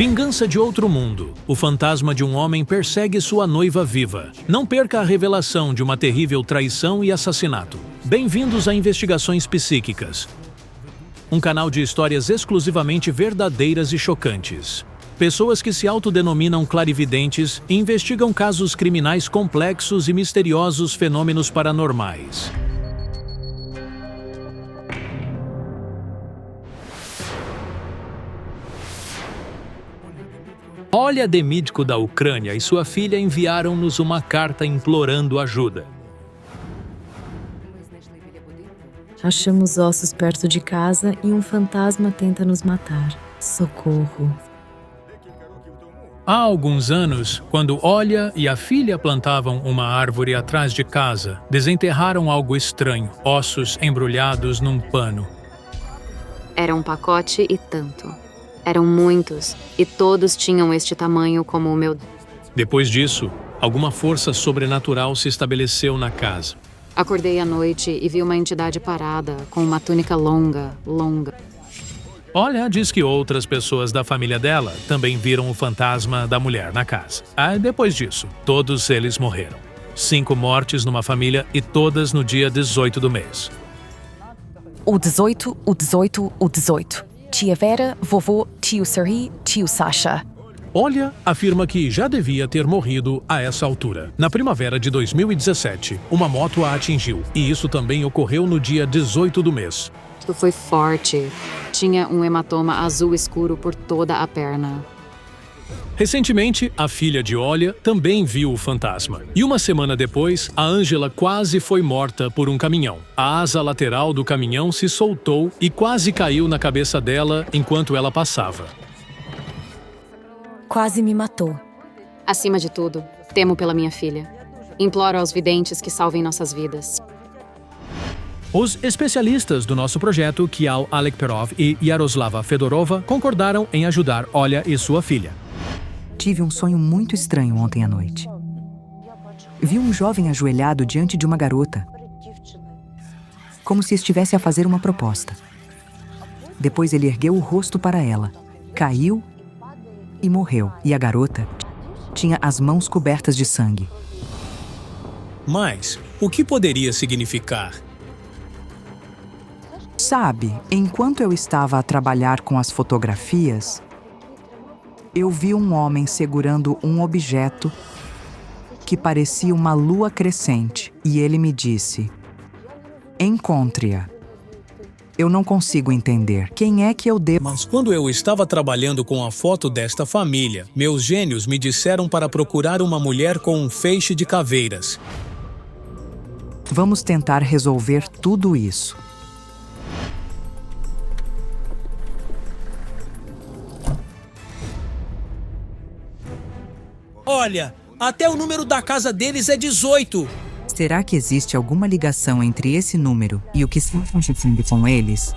Vingança de outro mundo. O fantasma de um homem persegue sua noiva viva. Não perca a revelação de uma terrível traição e assassinato. Bem-vindos a Investigações Psíquicas, um canal de histórias exclusivamente verdadeiras e chocantes. Pessoas que se autodenominam clarividentes investigam casos criminais complexos e misteriosos fenômenos paranormais. Olha, Demídico da Ucrânia e sua filha enviaram-nos uma carta implorando ajuda. Achamos ossos perto de casa e um fantasma tenta nos matar. Socorro. Há alguns anos, quando Olha e a filha plantavam uma árvore atrás de casa, desenterraram algo estranho, ossos embrulhados num pano. Era um pacote e tanto. Eram muitos, e todos tinham este tamanho como o meu. Depois disso, alguma força sobrenatural se estabeleceu na casa. Acordei à noite e vi uma entidade parada, com uma túnica longa. Olha diz que outras pessoas da família dela também viram o fantasma da mulher na casa. Depois disso, todos eles morreram. 5 mortes numa família e todas no dia 18 do mês. O 18. Tia Vera, vovô, tio Serhi, tio Sasha. Olha afirma que já devia ter morrido a essa altura. Na primavera de 2017, uma moto a atingiu, e isso também ocorreu no dia 18 do mês. Isto foi forte. Tinha um hematoma azul escuro por toda a perna. Recentemente, a filha de Olha também viu o fantasma. E uma semana depois, a Ângela quase foi morta por um caminhão. A asa lateral do caminhão se soltou e quase caiu na cabeça dela enquanto ela passava. Quase me matou. Acima de tudo, temo pela minha filha. Imploro aos videntes que salvem nossas vidas. Os especialistas do nosso projeto, Kial Alekperov e Yaroslava Fedorova, concordaram em ajudar Olha e sua filha. Tive um sonho muito estranho ontem à noite. Vi um jovem ajoelhado diante de uma garota, como se estivesse a fazer uma proposta. Depois ele ergueu o rosto para ela, caiu e morreu. E a garota tinha as mãos cobertas de sangue. Mas o que poderia significar? Sabe, enquanto eu estava a trabalhar com as fotografias, eu vi um homem segurando um objeto que parecia uma lua crescente, e ele me disse: encontre-a. Eu não consigo entender quem é que eu devo. Mas quando eu estava trabalhando com a foto desta família, meus gênios me disseram para procurar uma mulher com um feixe de caveiras. Vamos tentar resolver tudo isso. Olha, até o número da casa deles é 18. Será que existe alguma ligação entre esse número e o que está acontecendo com eles?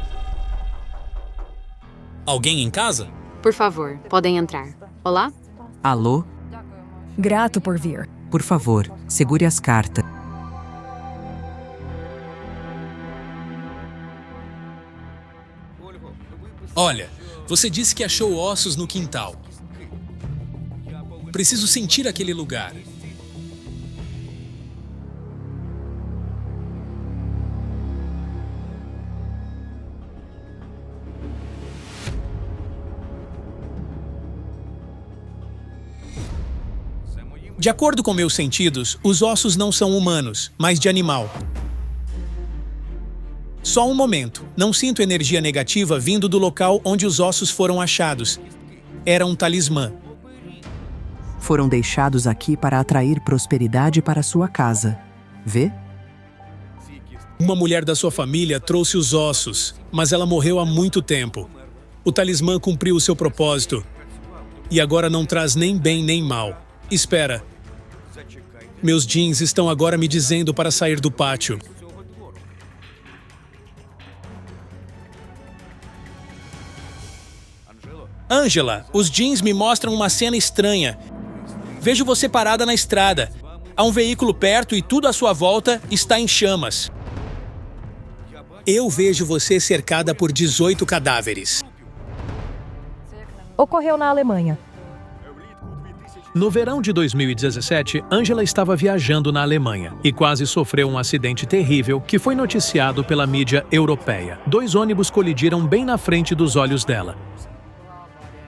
Alguém em casa? Por favor, podem entrar. Olá? Alô? Grato por vir. Por favor, segure as cartas. Olha, você disse que achou ossos no quintal. Preciso sentir aquele lugar. De acordo com meus sentidos, os ossos não são humanos, mas de animal. Só um momento. Não sinto energia negativa vindo do local onde os ossos foram achados. Era um talismã. Foram deixados aqui para atrair prosperidade para sua casa. Vê? Uma mulher da sua família trouxe os ossos, mas ela morreu há muito tempo. O talismã cumpriu o seu propósito. E agora não traz nem bem nem mal. Espera. Meus jeans estão agora me dizendo para sair do pátio. Ângela, os jeans me mostram uma cena estranha. Vejo você parada na estrada. Há um veículo perto e tudo à sua volta está em chamas. Eu vejo você cercada por 18 cadáveres. Ocorreu na Alemanha. No verão de 2017, Angela estava viajando na Alemanha e quase sofreu um acidente terrível que foi noticiado pela mídia europeia. 2 ônibus colidiram bem na frente dos olhos dela.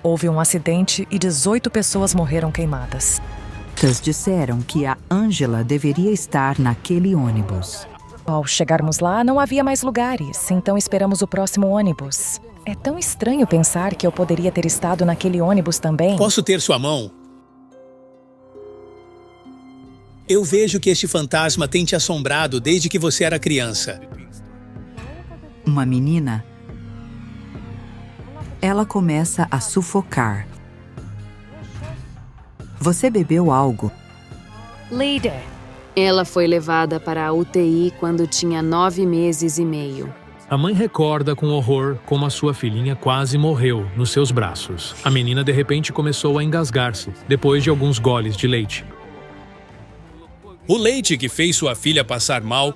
Houve um acidente e 18 pessoas morreram queimadas. Disseram que a Angela deveria estar naquele ônibus. Ao chegarmos lá, não havia mais lugares, então esperamos o próximo ônibus. É tão estranho pensar que eu poderia ter estado naquele ônibus também. Posso ter sua mão? Eu vejo que este fantasma tem te assombrado desde que você era criança. Uma menina. Ela começa a sufocar. Você bebeu algo? Líder. Ela foi levada para a UTI quando tinha 9 meses e meio. A mãe recorda com horror como a sua filhinha quase morreu nos seus braços. A menina de repente começou a engasgar-se, depois de alguns goles de leite. O leite que fez sua filha passar mal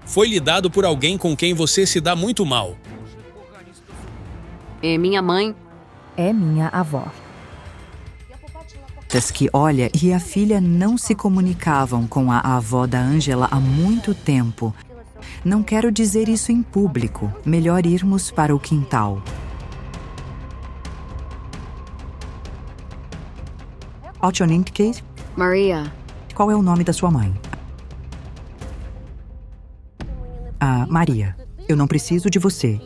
foi lhe dado por alguém com quem você se dá muito mal. É minha mãe. É minha avó. Que olha e a filha não se comunicavam com a avó da Angela há muito tempo. Não quero dizer isso em público. Melhor irmos para o quintal. Altionink, Maria. qual é o nome da sua mãe? Ah, Maria. Eu não preciso de você.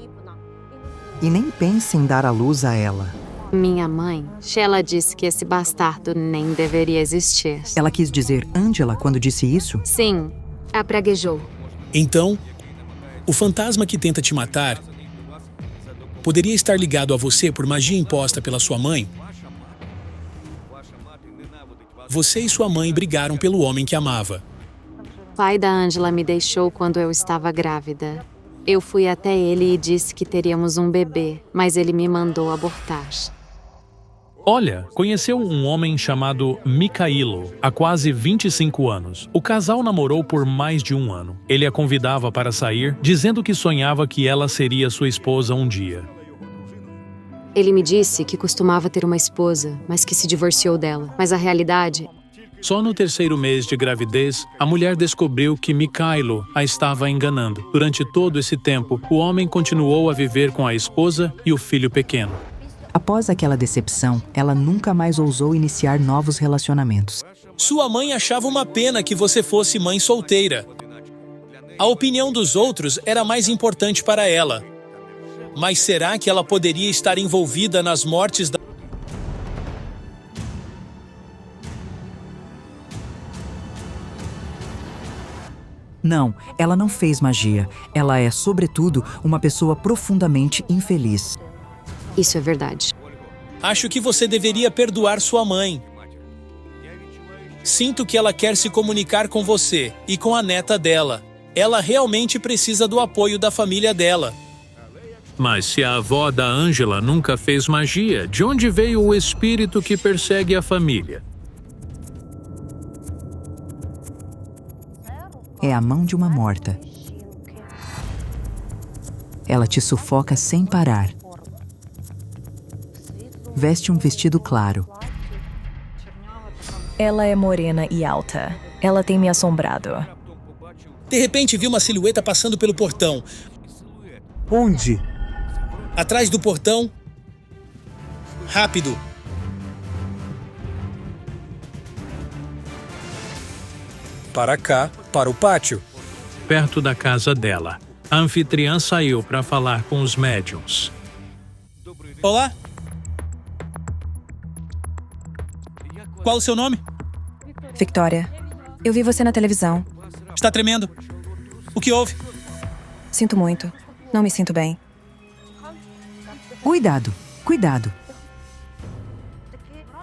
E nem pense em dar à luz a ela. Minha mãe. Sheila disse que esse bastardo nem deveria existir. Ela quis dizer Angela quando disse isso? Sim, a praguejou. Então, o fantasma que tenta te matar poderia estar ligado a você por magia imposta pela sua mãe? Você e sua mãe brigaram pelo homem que amava. O pai da Angela me deixou quando eu estava grávida. Eu fui até ele e disse que teríamos um bebê, mas ele me mandou abortar. Olha, conheceu um homem chamado Mikhailo há quase 25 anos. O casal namorou por mais de 1 ano. Ele a convidava para sair, dizendo que sonhava que ela seria sua esposa um dia. Ele me disse que costumava ter uma esposa, mas que se divorciou dela. Mas a realidade... Só no 3º mês de gravidez, a mulher descobriu que Mikhailo a estava enganando. Durante todo esse tempo, o homem continuou a viver com a esposa e o filho pequeno. Após aquela decepção, ela nunca mais ousou iniciar novos relacionamentos. Sua mãe achava uma pena que você fosse mãe solteira. A opinião dos outros era mais importante para ela. Mas será que ela poderia estar envolvida nas mortes da... Não, ela não fez magia. Ela é, sobretudo, uma pessoa profundamente infeliz. Isso é verdade. Acho que você deveria perdoar sua mãe. Sinto que ela quer se comunicar com você e com a neta dela. Ela realmente precisa do apoio da família dela. Mas se a avó da Angela nunca fez magia, de onde veio o espírito que persegue a família? É a mão de uma morta. Ela te sufoca sem parar. Veste um vestido claro. Ela é morena e alta. Ela tem me assombrado. De repente vi uma silhueta passando pelo portão. Onde? Atrás do portão. Rápido. Para cá, para o pátio. Perto da casa dela. A anfitriã saiu para falar com os médiuns. Olá. Qual o seu nome? Victoria, eu vi você na televisão. Está tremendo. O que houve? Sinto muito. Não me sinto bem. Cuidado, cuidado.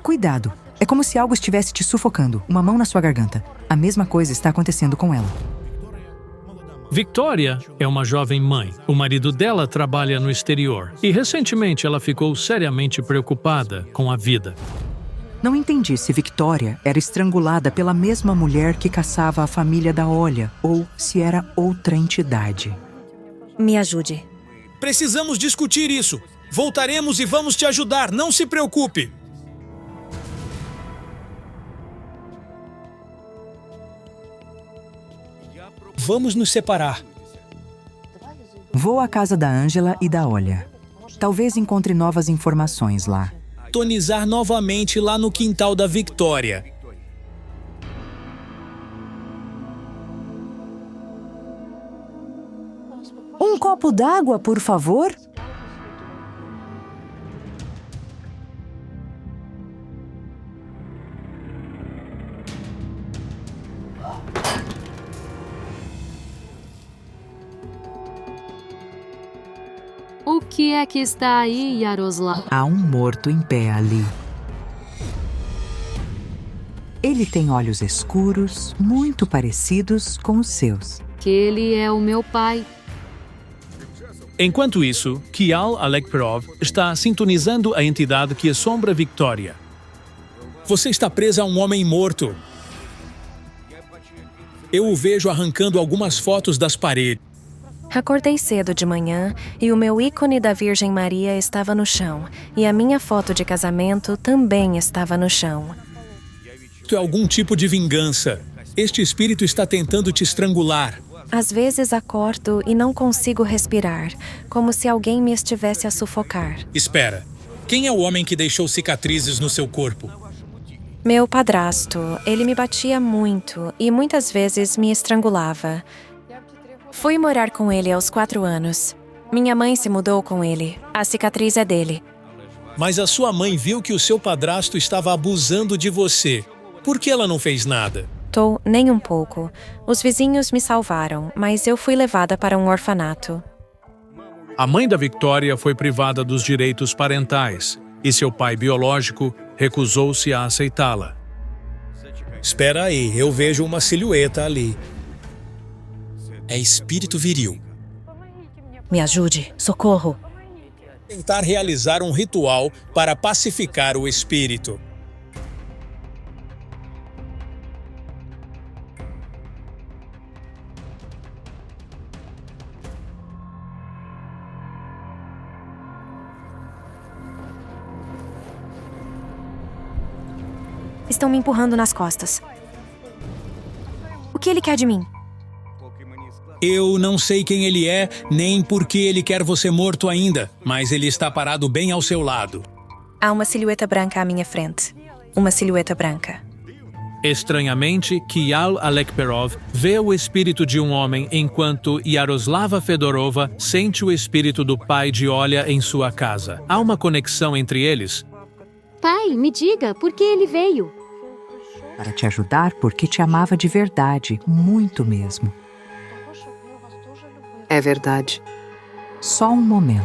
Cuidado. É como se algo estivesse te sufocando, uma mão na sua garganta. A mesma coisa está acontecendo com ela. Victoria é uma jovem mãe. O marido dela trabalha no exterior. E recentemente ela ficou seriamente preocupada com a vida. Não entendi se Victoria era estrangulada pela mesma mulher que caçava a família da Olha, ou se era outra entidade. Me ajude. Precisamos discutir isso. Voltaremos e vamos te ajudar, não se preocupe! Vamos nos separar. Vou à casa da Ângela e da Olha. Talvez encontre novas informações lá. Tonizar novamente lá no quintal da Victoria. Um copo d'água, por favor? O que é que está aí, Yaroslav? Há um morto em pé ali. Ele tem olhos escuros, muito parecidos com os seus. Que ele é o meu pai. Enquanto isso, Kial Alekperov está sintonizando a entidade que assombra Victoria. Você está presa a um homem morto. Eu o vejo arrancando algumas fotos das paredes. Acordei cedo de manhã e o meu ícone da Virgem Maria estava no chão. E a minha foto de casamento também estava no chão. Isto é algum tipo de vingança. Este espírito está tentando te estrangular. Às vezes acordo e não consigo respirar, como se alguém me estivesse a sufocar. Espera. Quem é o homem que deixou cicatrizes no seu corpo? Meu padrasto, ele me batia muito e muitas vezes me estrangulava. Fui morar com ele aos 4 anos. Minha mãe se mudou com ele. A cicatriz é dele. Mas a sua mãe viu que o seu padrasto estava abusando de você. Por que ela não fez nada? Nem um pouco. Os vizinhos me salvaram, mas eu fui levada para um orfanato. A mãe da Victoria foi privada dos direitos parentais e seu pai biológico recusou-se a aceitá-la. Espera aí, eu vejo uma silhueta ali. É espírito viril. Me ajude, socorro. Tentar realizar um ritual para pacificar o espírito. Estão me empurrando nas costas. O que ele quer de mim? Eu não sei quem ele é, nem por que ele quer você morto ainda, mas ele está parado bem ao seu lado. Há uma silhueta branca à minha frente. Uma silhueta branca. Estranhamente, Kial Alekperov vê o espírito de um homem enquanto Yaroslava Fedorova sente o espírito do pai de Olha em sua casa. Há uma conexão entre eles? Pai, me diga, por que ele veio? Para te ajudar porque te amava de verdade, muito mesmo. É verdade. Só um momento.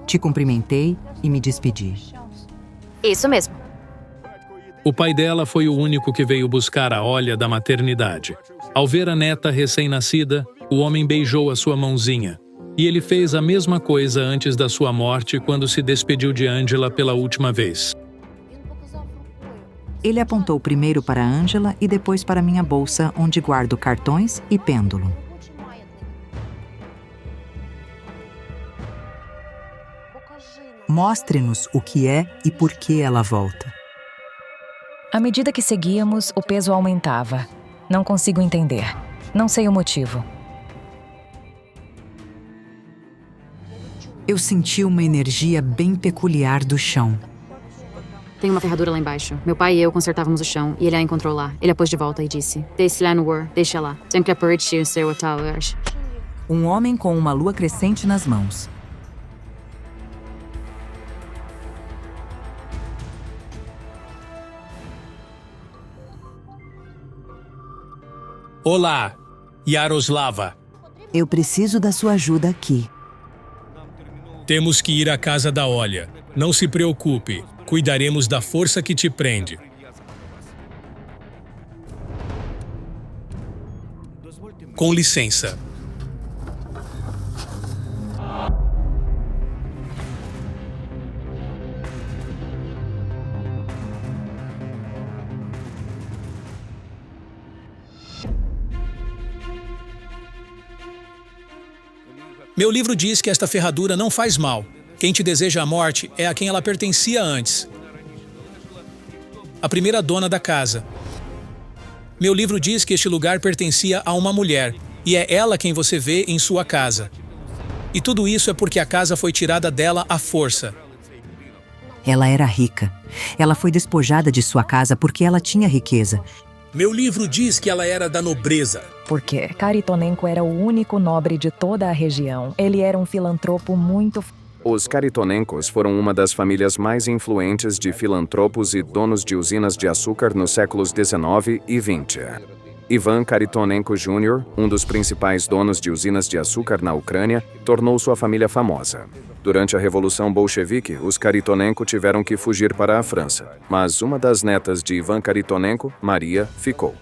Te cumprimentei e me despedi. Isso mesmo. O pai dela foi o único que veio buscar a Olha da maternidade. Ao ver a neta recém-nascida, o homem beijou a sua mãozinha. E ele fez a mesma coisa antes da sua morte quando se despediu de Angela pela última vez. Ele apontou primeiro para Angela e depois para minha bolsa, onde guardo cartões e pêndulo. Mostre-nos o que é e por que ela volta. À medida que seguíamos, o peso aumentava. Não consigo entender. Não sei o motivo. Eu senti uma energia bem peculiar do chão. Tem uma ferradura lá embaixo. Meu pai e eu consertávamos o chão e ele a encontrou lá. Ele a pôs de volta e disse: Deixe lá no ar, deixa lá. Sempre aperite o seu tal. Um homem com uma lua crescente nas mãos. Olá, Yaroslava. Eu preciso da sua ajuda aqui. Temos que ir à casa da Olha. Não se preocupe, cuidaremos da força que te prende. Com licença. Meu livro diz que esta ferradura não faz mal. Quem te deseja a morte é a quem ela pertencia antes. A primeira dona da casa. Meu livro diz que este lugar pertencia a uma mulher, e é ela quem você vê em sua casa. E tudo isso é porque a casa foi tirada dela à força. Ela era rica. Ela foi despojada de sua casa porque ela tinha riqueza. Meu livro diz que ela era da nobreza. Porque Caritonenko era o único nobre de toda a região. Ele era um filantropo muito... Os Caritonencos foram uma das famílias mais influentes de filantropos e donos de usinas de açúcar nos séculos XIX e XX. Ivan Karitonenko Jr., um dos principais donos de usinas de açúcar na Ucrânia, tornou sua família famosa. Durante a Revolução Bolchevique, os Karitonenko tiveram que fugir para a França, mas uma das netas de Ivan Karitonenko, Maria, ficou.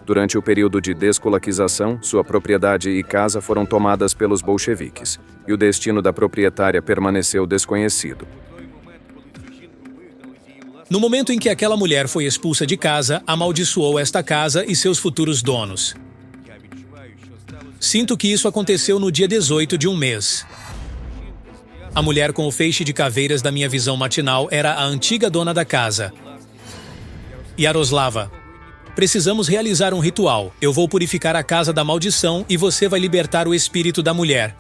Durante o período de descolaquização, sua propriedade e casa foram tomadas pelos bolcheviques, e o destino da proprietária permaneceu desconhecido. No momento em que aquela mulher foi expulsa de casa, amaldiçoou esta casa e seus futuros donos. Sinto que isso aconteceu no dia 18 de um mês. A mulher com o feixe de caveiras da minha visão matinal era a antiga dona da casa. Yaroslava. Precisamos realizar um ritual. Eu vou purificar a casa da maldição e você vai libertar o espírito da mulher.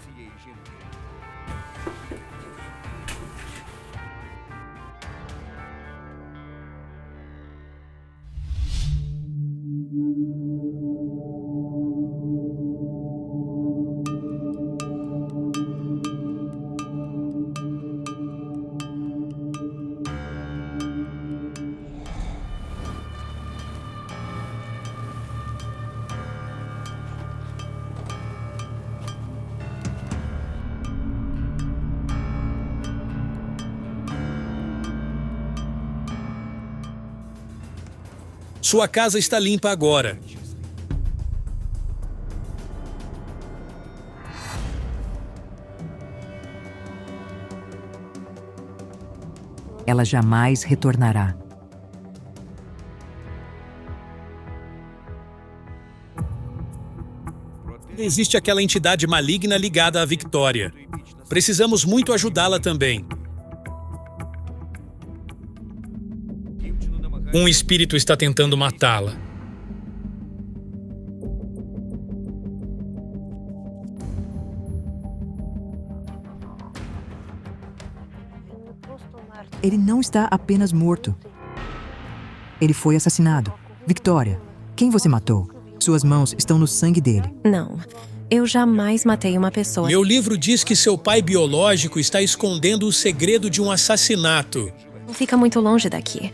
Sua casa está limpa agora. Ela jamais retornará. Existe aquela entidade maligna ligada à Victoria. Precisamos muito ajudá-la também. Um espírito está tentando matá-la. Ele não está apenas morto. Ele foi assassinado. Victoria, quem você matou? Suas mãos estão no sangue dele. Não, eu jamais matei uma pessoa. Meu livro diz que seu pai biológico está escondendo o segredo de um assassinato. Não fica muito longe daqui.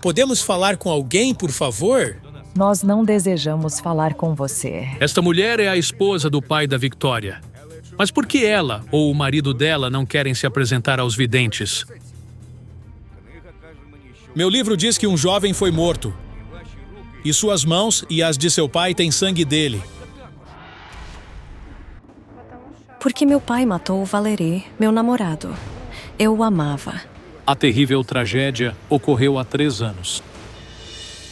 Podemos falar com alguém, por favor? Nós não desejamos falar com você. Esta mulher é a esposa do pai da Victoria. Mas por que ela ou o marido dela não querem se apresentar aos videntes? Meu livro diz que um jovem foi morto. E suas mãos e as de seu pai têm sangue dele. Porque meu pai matou o Valéry, meu namorado. Eu o amava. A terrível tragédia ocorreu há 3 anos.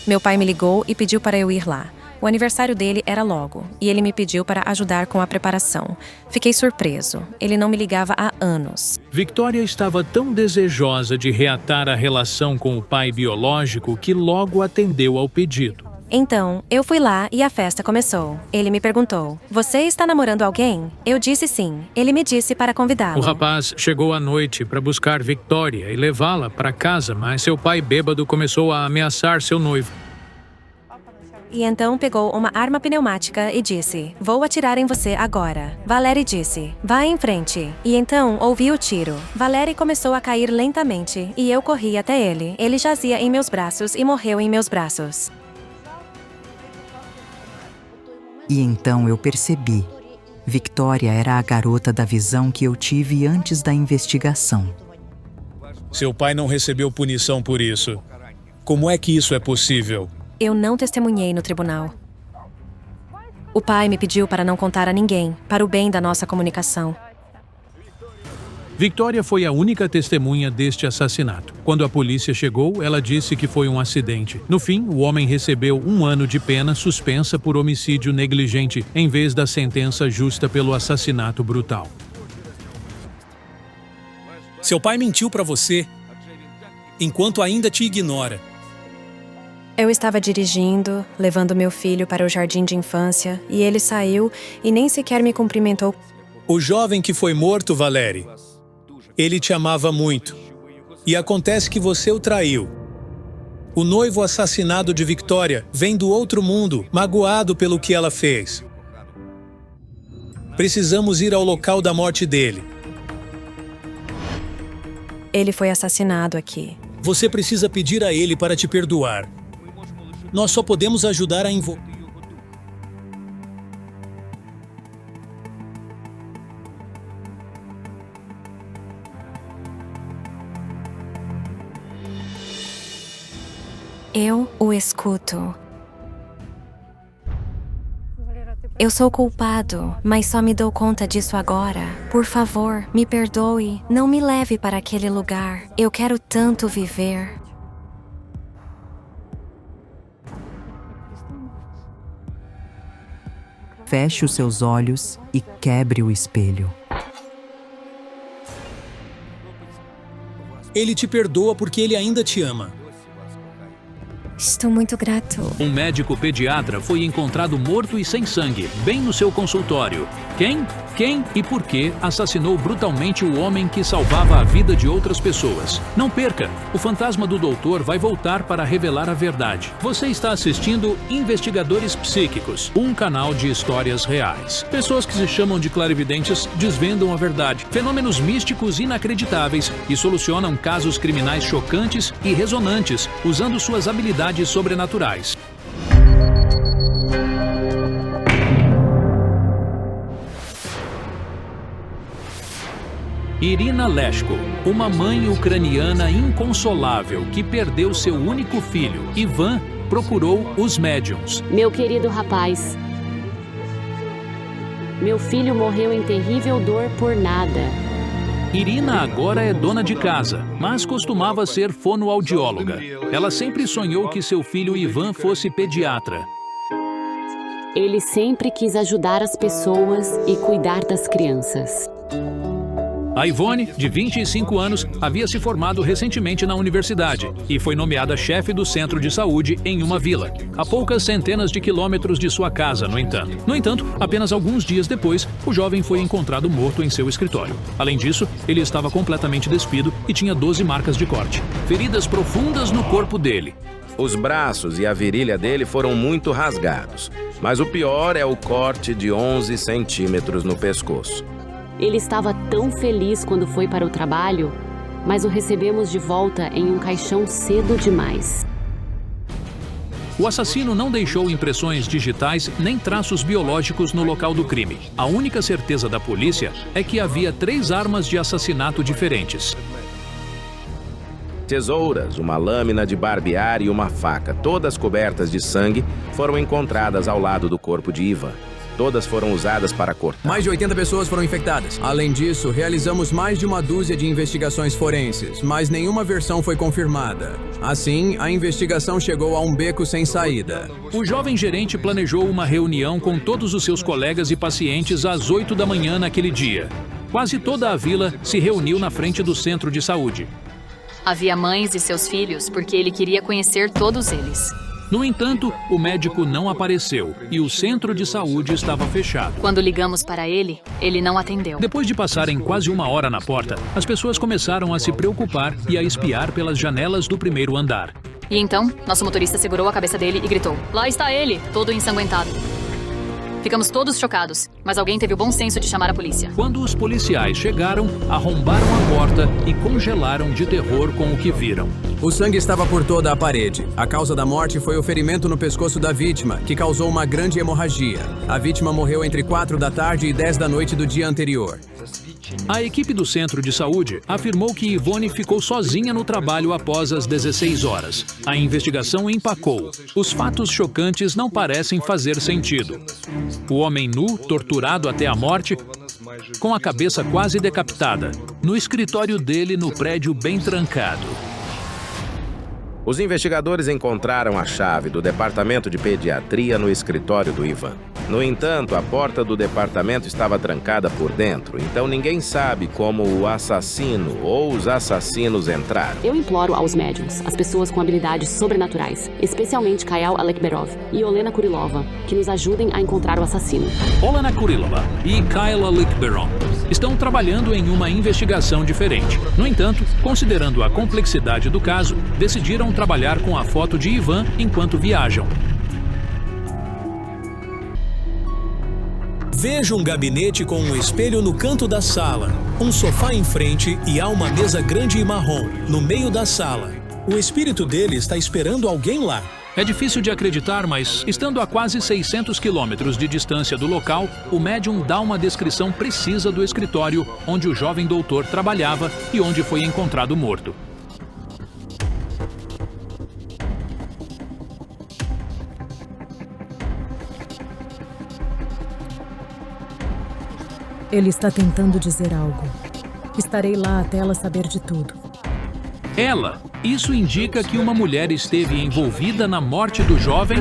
Meu pai me ligou e pediu para eu ir lá. O aniversário dele era logo, e ele me pediu para ajudar com a preparação. Fiquei surpreso. Ele não me ligava há anos. Victoria estava tão desejosa de reatar a relação com o pai biológico que logo atendeu ao pedido. Então, eu fui lá e a festa começou. Ele me perguntou, você está namorando alguém? Eu disse sim. Ele me disse para convidá-lo. O rapaz chegou à noite para buscar Victoria e levá-la para casa, mas seu pai bêbado começou a ameaçar seu noivo. E então pegou uma arma pneumática e disse, vou atirar em você agora. Valéry disse, vá em frente. E então ouvi o tiro. Valéry começou a cair lentamente e eu corri até ele. Ele jazia em meus braços e morreu em meus braços. E então eu percebi. Victoria era a garota da visão que eu tive antes da investigação. Seu pai não recebeu punição por isso. Como é que isso é possível? Eu não testemunhei no tribunal. O pai me pediu para não contar a ninguém, para o bem da nossa comunicação. Victoria foi a única testemunha deste assassinato. Quando a polícia chegou, ela disse que foi um acidente. No fim, o homem recebeu 1 ano de pena suspensa por homicídio negligente, em vez da sentença justa pelo assassinato brutal. Seu pai mentiu para você, enquanto ainda te ignora. Eu estava dirigindo, levando meu filho para o jardim de infância, e ele saiu e nem sequer me cumprimentou. O jovem que foi morto, Valerie, ele te amava muito. E acontece que você o traiu. O noivo assassinado de Victoria vem do outro mundo, magoado pelo que ela fez. Precisamos ir ao local da morte dele. Ele foi assassinado aqui. Você precisa pedir a ele para te perdoar. Nós só podemos ajudar a envolver. Eu o escuto. Eu sou culpado, mas só me dou conta disso agora. Por favor, me perdoe. Não me leve para aquele lugar. Eu quero tanto viver. Feche os seus olhos e quebre o espelho. Ele te perdoa porque ele ainda te ama. Estou muito grato. Um médico pediatra foi encontrado morto e sem sangue, bem no seu consultório. Quem e por que assassinou brutalmente o homem que salvava a vida de outras pessoas? Não perca! O fantasma do doutor vai voltar para revelar a verdade. Você está assistindo Investigadores Psíquicos, um canal de histórias reais. Pessoas que se chamam de clarividentes desvendam a verdade, fenômenos místicos inacreditáveis e solucionam casos criminais chocantes e ressonantes, usando suas habilidades sobrenaturais. Irina Leshko, uma mãe ucraniana inconsolável que perdeu seu único filho, Ivan, procurou os médiums. Meu querido rapaz, meu filho morreu em terrível dor por nada. Irina agora é dona de casa, mas costumava ser fonoaudióloga. Ela sempre sonhou que seu filho Ivan fosse pediatra. Ele sempre quis ajudar as pessoas e cuidar das crianças. A Ivone, de 25 anos, havia se formado recentemente na universidade e foi nomeada chefe do centro de saúde em uma vila, a poucas centenas de quilômetros de sua casa, no entanto, apenas alguns dias depois, o jovem foi encontrado morto em seu escritório. Além disso, ele estava completamente despido e tinha 12 marcas de corte, feridas profundas no corpo dele. Os braços e a virilha dele foram muito rasgados, mas o pior é o corte de 11 centímetros no pescoço. Ele estava tão feliz quando foi para o trabalho, mas o recebemos de volta em um caixão cedo demais. O assassino não deixou impressões digitais nem traços biológicos no local do crime. A única certeza da polícia é que havia 3 armas de assassinato diferentes. Tesouras, uma lâmina de barbear e uma faca, todas cobertas de sangue, foram encontradas ao lado do corpo de Ivan. Todas foram usadas para cortar. Mais de 80 pessoas foram infectadas. Além disso, realizamos mais de uma dúzia de investigações forenses, mas nenhuma versão foi confirmada. Assim, a investigação chegou a um beco sem saída. O jovem gerente planejou uma reunião com todos os seus colegas e pacientes às 8 da manhã naquele dia. Quase toda a vila se reuniu na frente do centro de saúde. Havia mães e seus filhos, porque ele queria conhecer todos eles. No entanto, o médico não apareceu e o centro de saúde estava fechado. Quando ligamos para ele, ele não atendeu. Depois de passarem quase 1 hora na porta, as pessoas começaram a se preocupar e a espiar pelas janelas do primeiro andar. E então, nosso motorista segurou a cabeça dele e gritou: "Lá está ele, todo ensanguentado." Ficamos todos chocados, mas alguém teve o bom senso de chamar a polícia. Quando os policiais chegaram, arrombaram a porta e congelaram de terror com o que viram. O sangue estava por toda a parede. A causa da morte foi o ferimento no pescoço da vítima, que causou uma grande hemorragia. A vítima morreu entre 4 da tarde e 10 da noite do dia anterior. A equipe do centro de saúde afirmou que Ivone ficou sozinha no trabalho após as 16 horas. A investigação empacou. Os fatos chocantes não parecem fazer sentido. O homem nu, torturado até a morte, com a cabeça quase decapitada, no escritório dele no prédio bem trancado. Os investigadores encontraram a chave do departamento de pediatria no escritório do Ivan. No entanto, a porta do departamento estava trancada por dentro, então ninguém sabe como o assassino ou os assassinos entraram. Eu imploro aos médiums, as pessoas com habilidades sobrenaturais, especialmente Kayal Alekberov e Olena Kurilova, que nos ajudem a encontrar o assassino. Olena Kurilova e Kayal Alekberov estão trabalhando em uma investigação diferente. No entanto, considerando a complexidade do caso, decidiram trabalhar com a foto de Ivan enquanto viajam. Vejo um gabinete com um espelho no canto da sala, um sofá em frente e há uma mesa grande e marrom no meio da sala. O espírito dele está esperando alguém lá. É difícil de acreditar, mas, estando a quase 600 quilômetros de distância do local, o médium dá uma descrição precisa do escritório onde o jovem doutor trabalhava e onde foi encontrado morto. Ele está tentando dizer algo. Estarei lá até ela saber de tudo. Ela? Isso indica que uma mulher esteve envolvida na morte do jovem?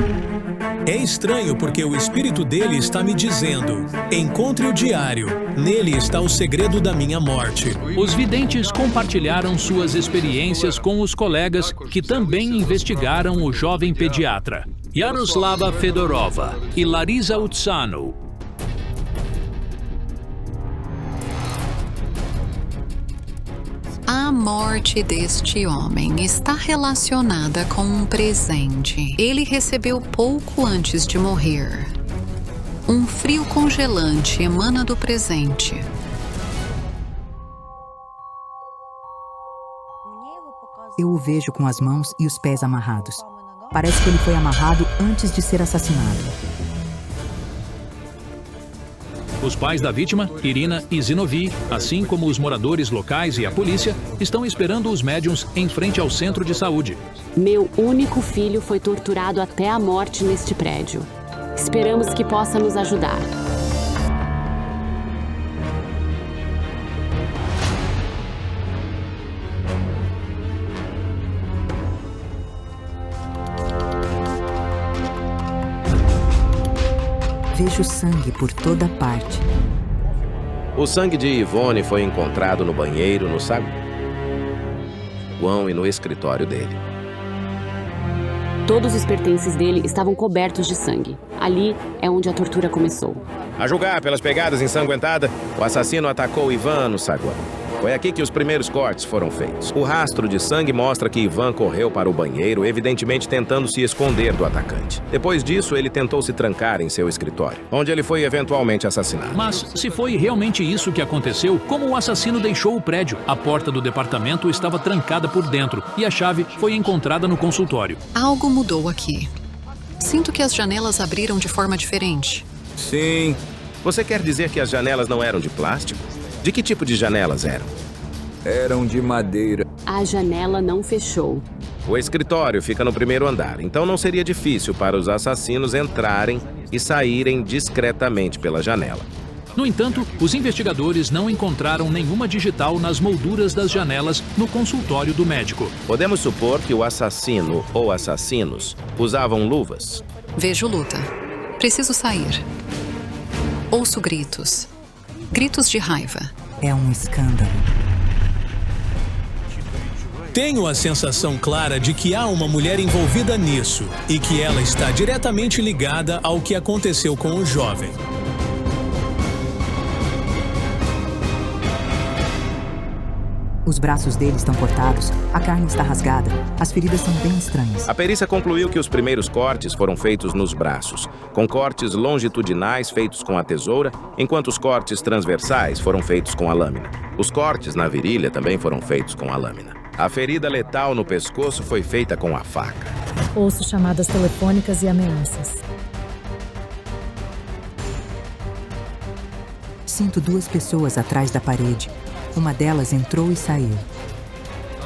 É estranho porque o espírito dele está me dizendo: encontre o diário, nele está o segredo da minha morte. Os videntes compartilharam suas experiências com os colegas que também investigaram o jovem pediatra, Yaroslava Fedorova e Larisa Utsano. A morte deste homem está relacionada com um presente. Ele recebeu pouco antes de morrer. Um frio congelante emana do presente. Eu o vejo com as mãos e os pés amarrados. Parece que ele foi amarrado antes de ser assassinado. Os pais da vítima, Irina e Zinovi, assim como os moradores locais e a polícia, estão esperando os médiums em frente ao centro de saúde. Meu único filho foi torturado até a morte neste prédio. Esperamos que possa nos ajudar. Vejo sangue por toda parte. O sangue de Ivone foi encontrado no banheiro, no saguão e no escritório dele. Todos os pertences dele estavam cobertos de sangue. Ali é onde a tortura começou. A julgar pelas pegadas ensanguentadas, o assassino atacou Ivan no saguão. Foi aqui que os primeiros cortes foram feitos. O rastro de sangue mostra que Ivan correu para o banheiro, evidentemente tentando se esconder do atacante. Depois disso, ele tentou se trancar em seu escritório, onde ele foi eventualmente assassinado. Mas, se foi realmente isso que aconteceu, como o assassino deixou o prédio? A porta do departamento estava trancada por dentro e a chave foi encontrada no consultório. Algo mudou aqui. Sinto que as janelas abriram de forma diferente. Sim. Você quer dizer que as janelas não eram de plástico? De que tipo de janelas eram? Eram de madeira. A janela não fechou. O escritório fica no primeiro andar, então não seria difícil para os assassinos entrarem e saírem discretamente pela janela. No entanto, os investigadores não encontraram nenhuma digital nas molduras das janelas no consultório do médico. Podemos supor que o assassino ou assassinos usavam luvas. Vejo luta. Preciso sair. Ouço gritos. Gritos de raiva. É um escândalo. Tenho a sensação clara de que há uma mulher envolvida nisso e que ela está diretamente ligada ao que aconteceu com o jovem. Os braços dele estão cortados, a carne está rasgada, as feridas são bem estranhas. A perícia concluiu que os primeiros cortes foram feitos nos braços, com cortes longitudinais feitos com a tesoura, enquanto os cortes transversais foram feitos com a lâmina. Os cortes na virilha também foram feitos com a lâmina. A ferida letal no pescoço foi feita com a faca. Ouço chamadas telefônicas e ameaças. Sinto duas pessoas atrás da parede. Uma delas entrou e saiu.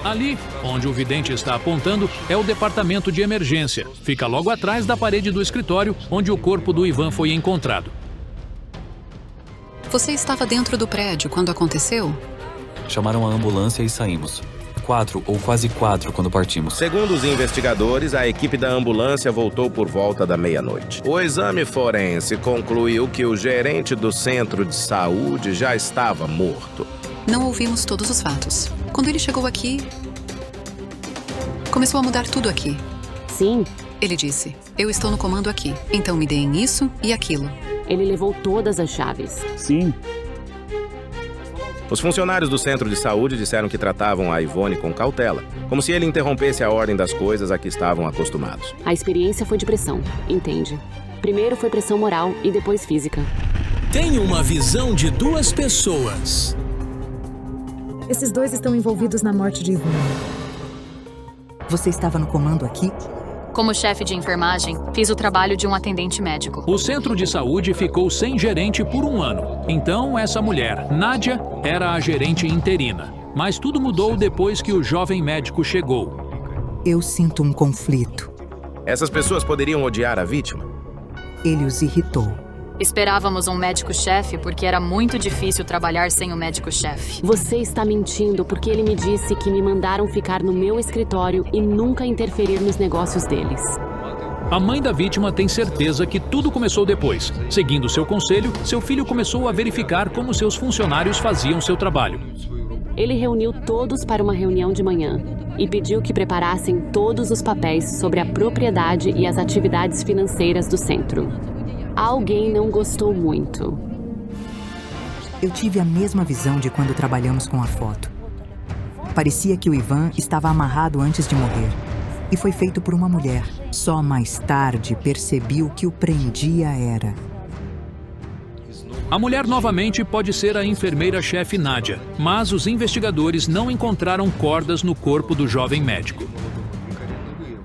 Ali, onde o vidente está apontando, é o departamento de emergência. Fica logo atrás da parede do escritório, onde o corpo do Ivan foi encontrado. Você estava dentro do prédio quando aconteceu? Chamaram a ambulância e saímos. 4 ou quase 4 quando partimos. Segundo os investigadores, a equipe da ambulância voltou por volta da meia-noite. O exame forense concluiu que o gerente do centro de saúde já estava morto. Não ouvimos todos os fatos. Quando ele chegou aqui, começou a mudar tudo aqui. Sim. Ele disse, eu estou no comando aqui, então me deem isso e aquilo. Ele levou todas as chaves. Sim. Os funcionários do centro de saúde disseram que tratavam a Ivone com cautela, como se ele interrompesse a ordem das coisas a que estavam acostumados. A experiência foi de pressão, entende? Primeiro foi pressão moral e depois física. Tenho uma visão de 2 pessoas. Esses 2 estão envolvidos na morte de Ivone. Você estava no comando aqui? Como chefe de enfermagem, fiz o trabalho de um atendente médico. O centro de saúde ficou sem gerente por 1 ano. Então, essa mulher, Nádia, era a gerente interina. Mas tudo mudou depois que o jovem médico chegou. Eu sinto um conflito. Essas pessoas poderiam odiar a vítima? Ele os irritou. Esperávamos um médico-chefe porque era muito difícil trabalhar sem o médico-chefe. Você está mentindo porque ele me disse que me mandaram ficar no meu escritório e nunca interferir nos negócios deles. A mãe da vítima tem certeza que tudo começou depois. Seguindo seu conselho, seu filho começou a verificar como seus funcionários faziam seu trabalho. Ele reuniu todos para uma reunião de manhã e pediu que preparassem todos os papéis sobre a propriedade e as atividades financeiras do centro. Alguém não gostou muito. Eu tive a mesma visão de quando trabalhamos com a foto. Parecia que o Ivan estava amarrado antes de morrer. E foi feito por uma mulher. Só mais tarde percebi o que o prendia era. A mulher novamente pode ser a enfermeira-chefe Nádia, mas os investigadores não encontraram cordas no corpo do jovem médico.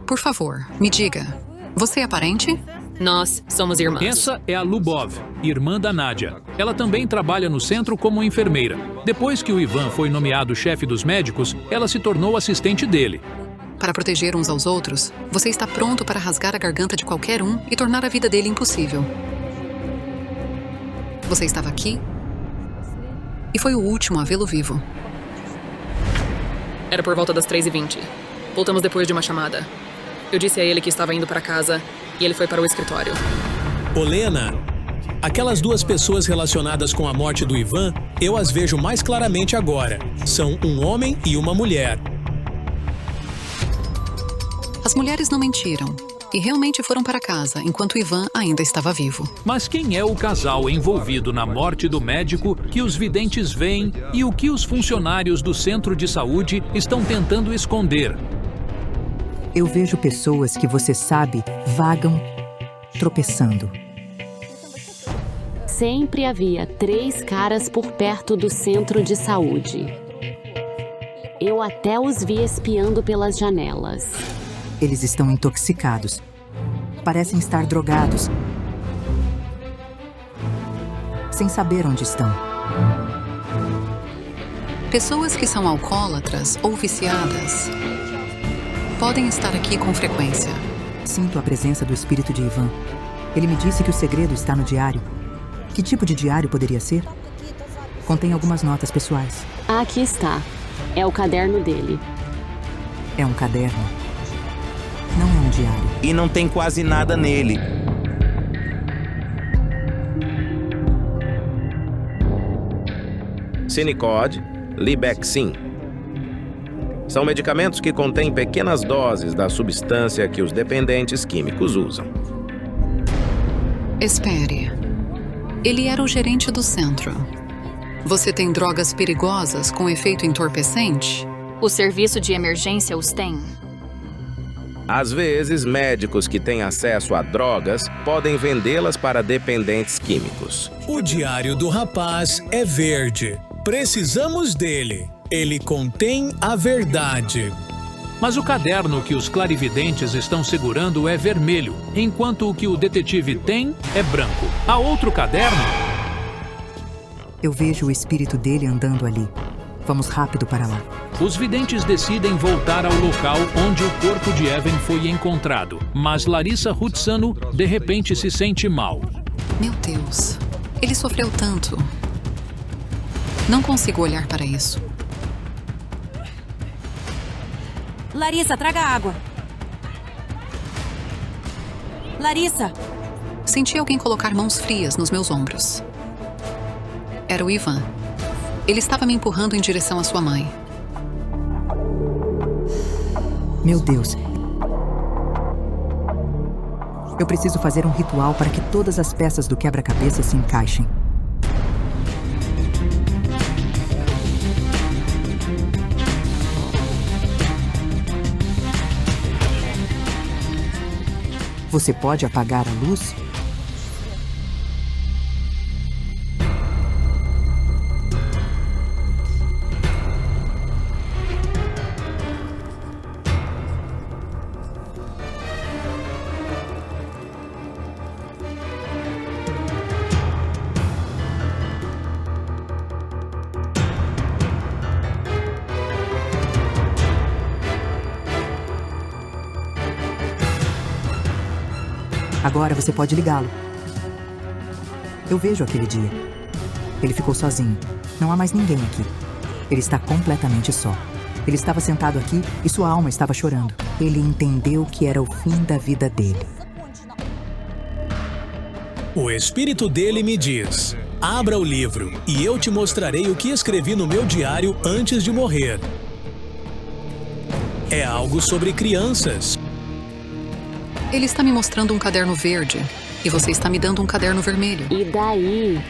Por favor, me diga, você é parente? Nós somos irmãs. Essa é a Lubov, irmã da Nádia. Ela também trabalha no centro como enfermeira. Depois que o Ivan foi nomeado chefe dos médicos, ela se tornou assistente dele. Para proteger uns aos outros, você está pronto para rasgar a garganta de qualquer um e tornar a vida dele impossível. Você estava aqui e foi o último a vê-lo vivo. Era por volta das 3h20. Voltamos depois de uma chamada. Eu disse a ele que estava indo para casa e ele foi para o escritório. Olena, aquelas 2 pessoas relacionadas com a morte do Ivan, eu as vejo mais claramente agora. São um homem e uma mulher. As mulheres não mentiram e realmente foram para casa enquanto Ivan ainda estava vivo. Mas quem é o casal envolvido na morte do médico que os videntes veem e o que os funcionários do centro de saúde estão tentando esconder? Eu vejo pessoas que você sabe vagam, tropeçando. Sempre havia 3 caras por perto do centro de saúde. Eu até os vi espiando pelas janelas. Eles estão intoxicados. Parecem estar drogados. Sem saber onde estão. Pessoas que são alcoólatras ou viciadas podem estar aqui com frequência. Sinto a presença do espírito de Ivan. Ele me disse que o segredo está no diário. Que tipo de diário poderia ser? Contém algumas notas pessoais. Aqui está. É o caderno dele. É um caderno. Não é um diário. E não tem quase nada nele. Sinicod, Libexin. São medicamentos que contêm pequenas doses da substância que os dependentes químicos usam. Espere. Ele era o gerente do centro. Você tem drogas perigosas com efeito entorpecente? O serviço de emergência os tem. Às vezes, médicos que têm acesso a drogas podem vendê-las para dependentes químicos. O diário do rapaz é verde. Precisamos dele. Ele contém a verdade. Mas o caderno que os clarividentes estão segurando é vermelho, enquanto o que o detetive tem é branco. Há outro caderno? Eu vejo o espírito dele andando ali. Vamos rápido para lá. Os videntes decidem voltar ao local onde o corpo de Evan foi encontrado. Mas Larissa Rutsano, de repente, se sente mal. Meu Deus, ele sofreu tanto. Não consigo olhar para isso. Larissa, traga água. Larissa! Senti alguém colocar mãos frias nos meus ombros. Era o Ivan. Ele estava me empurrando em direção à sua mãe. Meu Deus. Eu preciso fazer um ritual para que todas as peças do quebra-cabeça se encaixem. Você pode apagar a luz? Agora você pode ligá-lo. Eu vejo aquele dia. Ele ficou sozinho. Não há mais ninguém aqui. Ele está completamente só. Ele estava sentado aqui e sua alma estava chorando. Ele entendeu que era o fim da vida dele. O espírito dele me diz: abra o livro e eu te mostrarei o que escrevi no meu diário antes de morrer. É algo sobre crianças. Ele está me mostrando um caderno verde e você está me dando um caderno vermelho. E daí?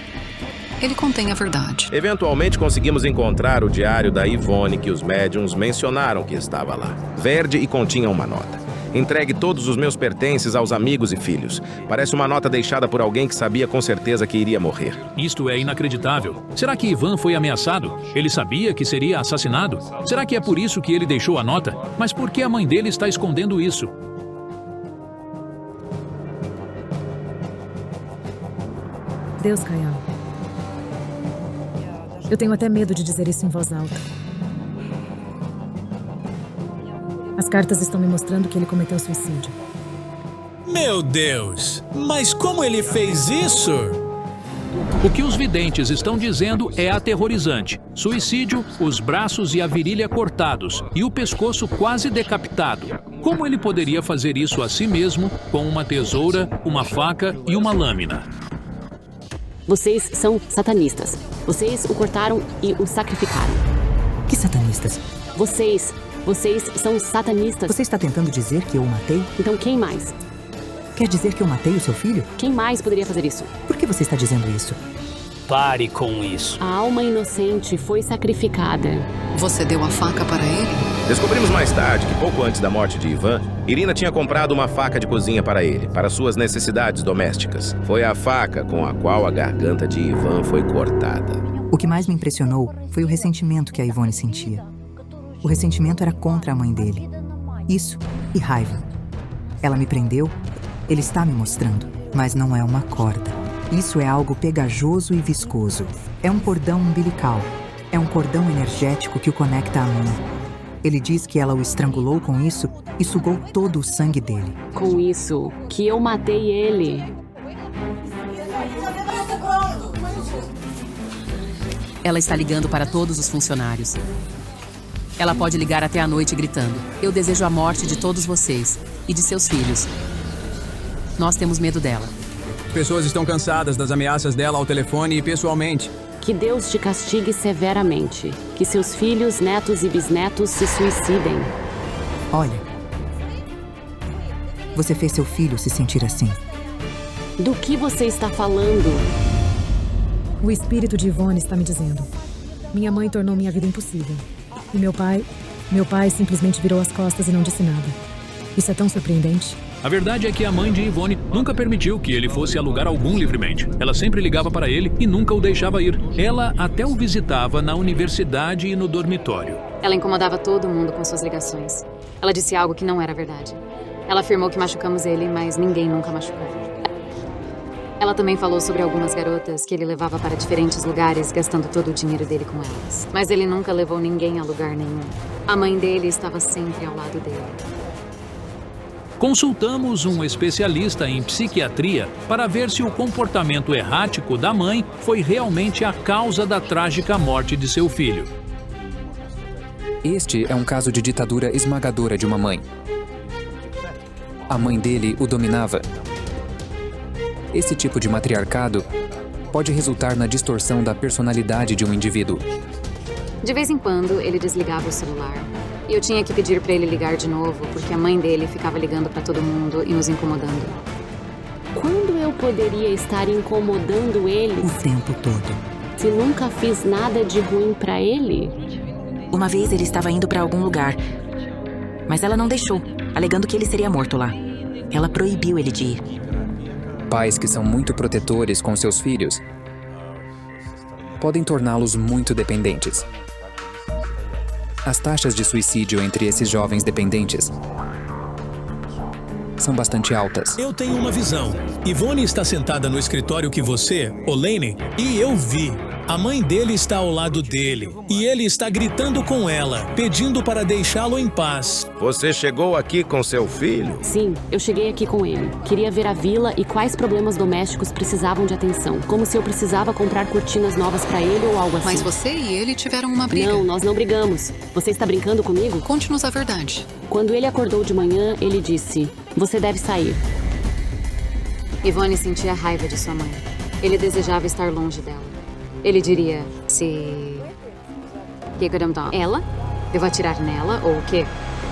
Ele contém a verdade. Eventualmente conseguimos encontrar o diário da Yvonne que os médiums mencionaram que estava lá. Verde e continha uma nota. Entregue todos os meus pertences aos amigos e filhos. Parece uma nota deixada por alguém que sabia com certeza que iria morrer. Isto é inacreditável. Será que Ivan foi ameaçado? Ele sabia que seria assassinado? Será que é por isso que ele deixou a nota? Mas por que a mãe dele está escondendo isso? Deus, Kyle. Eu tenho até medo de dizer isso em voz alta. As cartas estão me mostrando que ele cometeu suicídio. Meu Deus! Mas como ele fez isso? O que os videntes estão dizendo é aterrorizante. Suicídio, os braços e a virilha cortados e o pescoço quase decapitado. Como ele poderia fazer isso a si mesmo com uma tesoura, uma faca e uma lâmina? Vocês são satanistas. Vocês o cortaram e o sacrificaram. Que satanistas? Vocês são satanistas. Você está tentando dizer que eu o matei? Então quem mais? Quer dizer que eu matei o seu filho? Quem mais poderia fazer isso? Por que você está dizendo isso? Pare com isso. A alma inocente foi sacrificada. Você deu a faca para ele? Descobrimos mais tarde que pouco antes da morte de Ivan, Irina tinha comprado uma faca de cozinha para ele, para suas necessidades domésticas. Foi a faca com a qual a garganta de Ivan foi cortada. O que mais me impressionou foi o ressentimento que a Yvonne sentia. O ressentimento era contra a mãe dele. Isso e raiva. Ela me prendeu, ele está me mostrando, mas não é uma corda. Isso é algo pegajoso e viscoso. É um cordão umbilical. É um cordão energético que o conecta à mãe. Ele diz que ela o estrangulou com isso e sugou todo o sangue dele. Com isso, que eu matei ele. Ela está ligando para todos os funcionários. Ela pode ligar até a noite gritando: eu desejo a morte de todos vocês e de seus filhos. Nós temos medo dela. Pessoas estão cansadas das ameaças dela ao telefone e pessoalmente. Que Deus te castigue severamente. Que seus filhos, netos e bisnetos se suicidem. Olha, você fez seu filho se sentir assim. Do que você está falando? O espírito de Yvonne está me dizendo: minha mãe tornou minha vida impossível. E meu pai simplesmente virou as costas e não disse nada. Isso é tão surpreendente. A verdade é que a mãe de Yvonne nunca permitiu que ele fosse a lugar algum livremente. Ela sempre ligava para ele e nunca o deixava ir. Ela até o visitava na universidade e no dormitório. Ela incomodava todo mundo com suas ligações. Ela disse algo que não era verdade. Ela afirmou que machucamos ele, mas ninguém nunca machucou. Ela também falou sobre algumas garotas que ele levava para diferentes lugares, gastando todo o dinheiro dele com elas. Mas ele nunca levou ninguém a lugar nenhum. A mãe dele estava sempre ao lado dele. Consultamos um especialista em psiquiatria para ver se o comportamento errático da mãe foi realmente a causa da trágica morte de seu filho. Este é um caso de ditadura esmagadora de uma mãe. A mãe dele o dominava. Esse tipo de matriarcado pode resultar na distorção da personalidade de um indivíduo. De vez em quando, ele desligava o celular. E eu tinha que pedir para ele ligar de novo, porque a mãe dele ficava ligando para todo mundo e nos incomodando. Quando eu poderia estar incomodando ele? O tempo todo. Se nunca fiz nada de ruim para ele? Uma vez ele estava indo para algum lugar, mas ela não deixou, alegando que ele seria morto lá. Ela proibiu ele de ir. Pais que são muito protetores com seus filhos podem torná-los muito dependentes. As taxas de suicídio entre esses jovens dependentes são bastante altas. Eu tenho uma visão. Yvonne está sentada no escritório que você, Olene, e eu vi. A mãe dele está ao lado dele e ele está gritando com ela, pedindo para deixá-lo em paz. Você chegou aqui com seu filho? Sim, eu cheguei aqui com ele. Queria ver a vila e quais problemas domésticos precisavam de atenção. Como se eu precisava comprar cortinas novas para ele ou algo assim. Mas você e ele tiveram uma briga. Não, nós não brigamos. Você está brincando comigo? Conte-nos a verdade. Quando ele acordou de manhã, ele disse: "Você deve sair." Yvonne sentia raiva de sua mãe. Ele desejava estar longe dela. Ele diria, ela? Devo atirar nela ou o quê?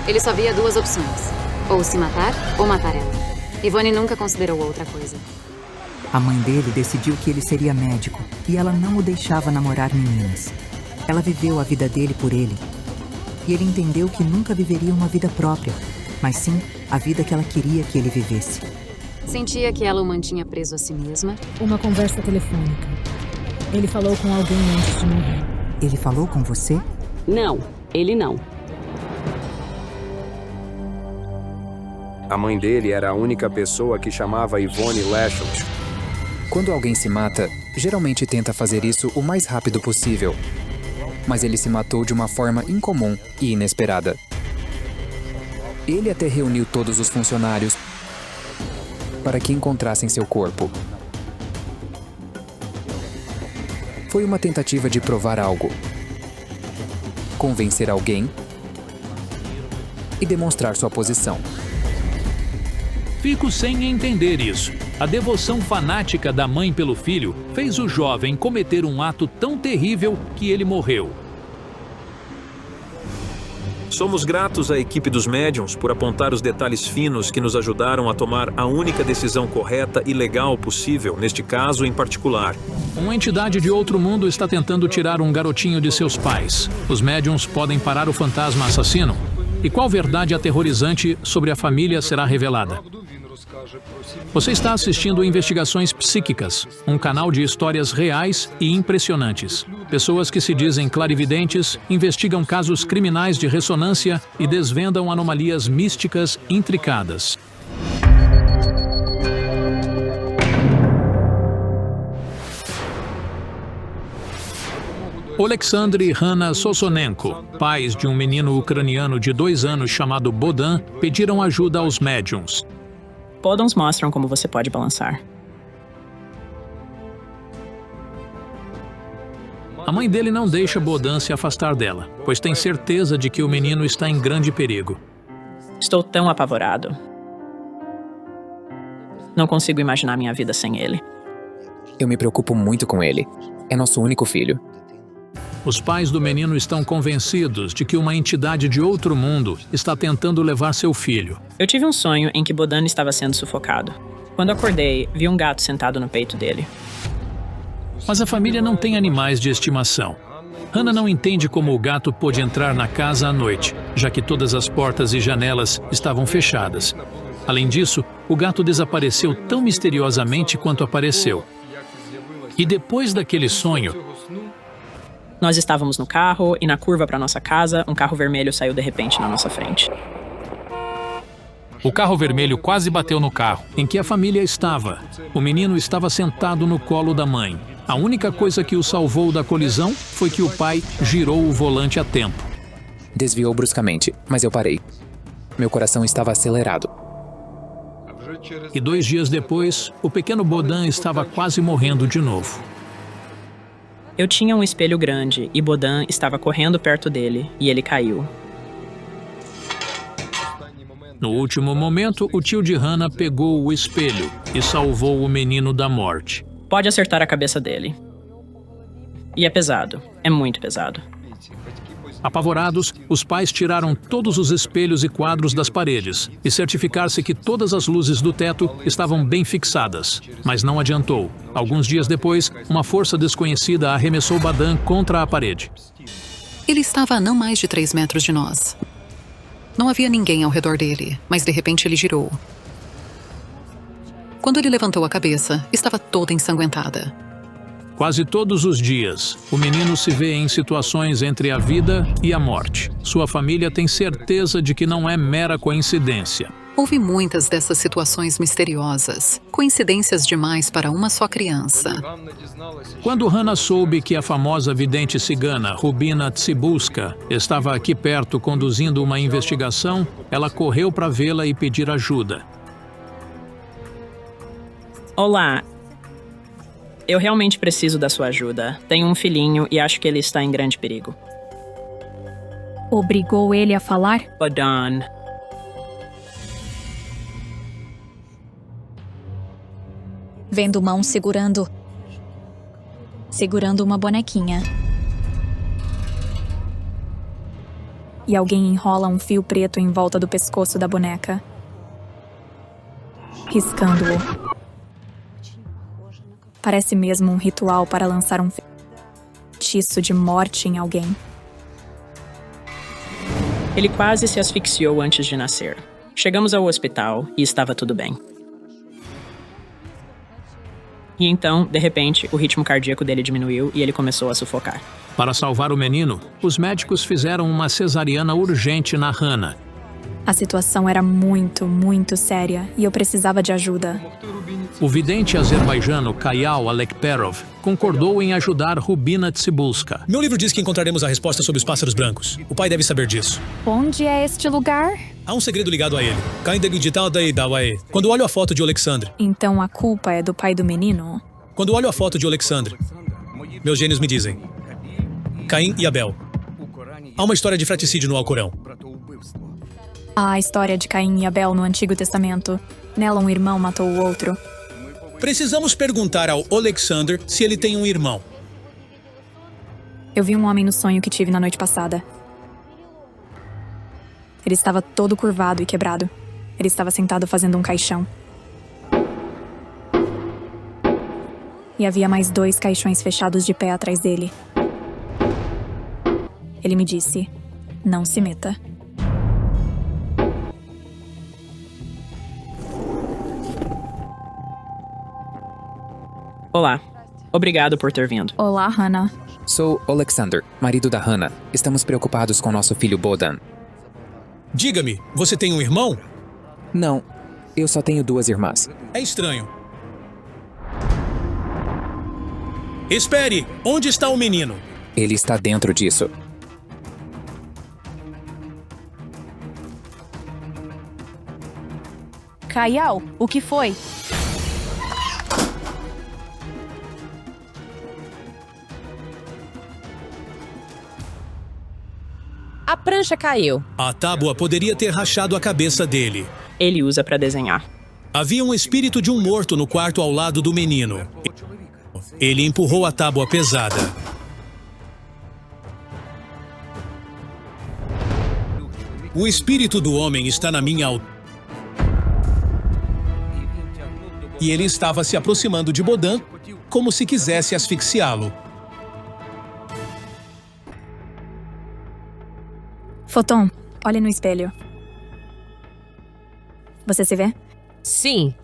Ele só via duas opções. Ou se matar, ou matar ela. Yvonne nunca considerou outra coisa. A mãe dele decidiu que ele seria médico e ela não o deixava namorar meninas. Ela viveu a vida dele por ele. E ele entendeu que nunca viveria uma vida própria, mas sim a vida que ela queria que ele vivesse. Sentia que ela o mantinha preso a si mesma. Uma conversa telefônica. Ele falou com alguém antes de morrer. Ele falou com você? Não, ele não. A mãe dele era a única pessoa que chamava Yvonne Lashut. Quando alguém se mata, geralmente tenta fazer isso o mais rápido possível. Mas ele se matou de uma forma incomum e inesperada. Ele até reuniu todos os funcionários para que encontrassem seu corpo. Foi uma tentativa de provar algo, convencer alguém e demonstrar sua posição. Fico sem entender isso. A devoção fanática da mãe pelo filho fez o jovem cometer um ato tão terrível que ele morreu. Somos gratos à equipe dos médiuns por apontar os detalhes finos que nos ajudaram a tomar a única decisão correta e legal possível, neste caso em particular. Uma entidade de outro mundo está tentando tirar um garotinho de seus pais. Os médiuns podem parar o fantasma assassino? E qual verdade aterrorizante sobre a família será revelada? Você está assistindo Investigações Psíquicas, um canal de histórias reais e impressionantes. Pessoas que se dizem clarividentes investigam casos criminais de ressonância e desvendam anomalias místicas intricadas. Oleksandr e Hanna Sosonenko, pais de um menino ucraniano de 2 anos chamado Bodan, pediram ajuda aos médiuns. Podons mostram como você pode balançar. A mãe dele não deixa Bodan se afastar dela, pois tem certeza de que o menino está em grande perigo. Estou tão apavorado. Não consigo imaginar minha vida sem ele. Eu me preocupo muito com ele. É nosso único filho. Os pais do menino estão convencidos de que uma entidade de outro mundo está tentando levar seu filho. Eu tive um sonho em que Bodan estava sendo sufocado. Quando acordei, vi um gato sentado no peito dele. Mas a família não tem animais de estimação. Hanna não entende como o gato pôde entrar na casa à noite, já que todas as portas e janelas estavam fechadas. Além disso, o gato desapareceu tão misteriosamente quanto apareceu. E depois daquele sonho, nós estávamos no carro e na curva para nossa casa, um carro vermelho saiu de repente na nossa frente. O carro vermelho quase bateu no carro em que a família estava. O menino estava sentado no colo da mãe. A única coisa que o salvou da colisão foi que o pai girou o volante a tempo. Desviou bruscamente, mas eu parei. Meu coração estava acelerado. E 2 dias depois, o pequeno Bodan estava quase morrendo de novo. Eu tinha um espelho grande e Bodan estava correndo perto dele e ele caiu. No último momento, o tio de Hannah pegou o espelho e salvou o menino da morte. Pode acertar a cabeça dele. E é pesado. É muito pesado. Apavorados, os pais tiraram todos os espelhos e quadros das paredes e certificar-se que todas as luzes do teto estavam bem fixadas. Mas não adiantou. Alguns dias depois, uma força desconhecida arremessou Bodan contra a parede. Ele estava a não mais de 3 metros de nós. Não havia ninguém ao redor dele, mas de repente ele girou. Quando ele levantou a cabeça, estava toda ensanguentada. Quase todos os dias, o menino se vê em situações entre a vida e a morte. Sua família tem certeza de que não é mera coincidência. Houve muitas dessas situações misteriosas, coincidências demais para uma só criança. Quando Hannah soube que a famosa vidente cigana Rubina Tsibulska estava aqui perto conduzindo uma investigação, ela correu para vê-la e pedir ajuda. Olá. Eu realmente preciso da sua ajuda. Tenho um filhinho e acho que ele está em grande perigo. Obrigou ele a falar? Bodan. Vendo mãos segurando uma bonequinha. E alguém enrola um fio preto em volta do pescoço da boneca, riscando-o. Parece mesmo um ritual para lançar um feitiço de morte em alguém. Ele quase se asfixiou antes de nascer. Chegamos ao hospital e estava tudo bem. E então, de repente, o ritmo cardíaco dele diminuiu e ele começou a sufocar. Para salvar o menino, os médicos fizeram uma cesariana urgente na Hannah. A situação era muito, muito séria e eu precisava de ajuda. O vidente azerbaijano Kayal Alekperov concordou em ajudar Rubina Tsibulska. Meu livro diz que encontraremos a resposta sobre os pássaros brancos. O pai deve saber disso. Onde é este lugar? Há um segredo ligado a ele. Quando olho a foto de Alexandre. Então a culpa é do pai do menino? Quando olho a foto de Alexandre, meus gênios me dizem: Caim e Abel. Há uma história de fratricídio no Alcorão. Há a história de Caim e Abel no Antigo Testamento. Nela um irmão matou o outro. Precisamos perguntar ao Alexander se ele tem um irmão. Eu vi um homem no sonho que tive na noite passada. Ele estava todo curvado e quebrado. Ele estava sentado fazendo um caixão. E havia mais 2 caixões fechados de pé atrás dele. Ele me disse: não se meta. Olá. Obrigado por ter vindo. Olá, Hannah. Sou Alexander, marido da Hannah. Estamos preocupados com nosso filho Bodan. Diga-me, você tem um irmão? Não, eu só tenho 2 irmãs. É estranho. Espere! Onde está o menino? Ele está dentro disso. Kayal, o que foi? A prancha caiu. A tábua poderia ter rachado a cabeça dele. Ele usa para desenhar. Havia um espírito de um morto no quarto ao lado do menino. Ele empurrou a tábua pesada. O espírito do homem está na minha altura. E ele estava se aproximando de Bodan, como se quisesse asfixiá-lo. Foton, olhe no espelho. Você se vê? Sim.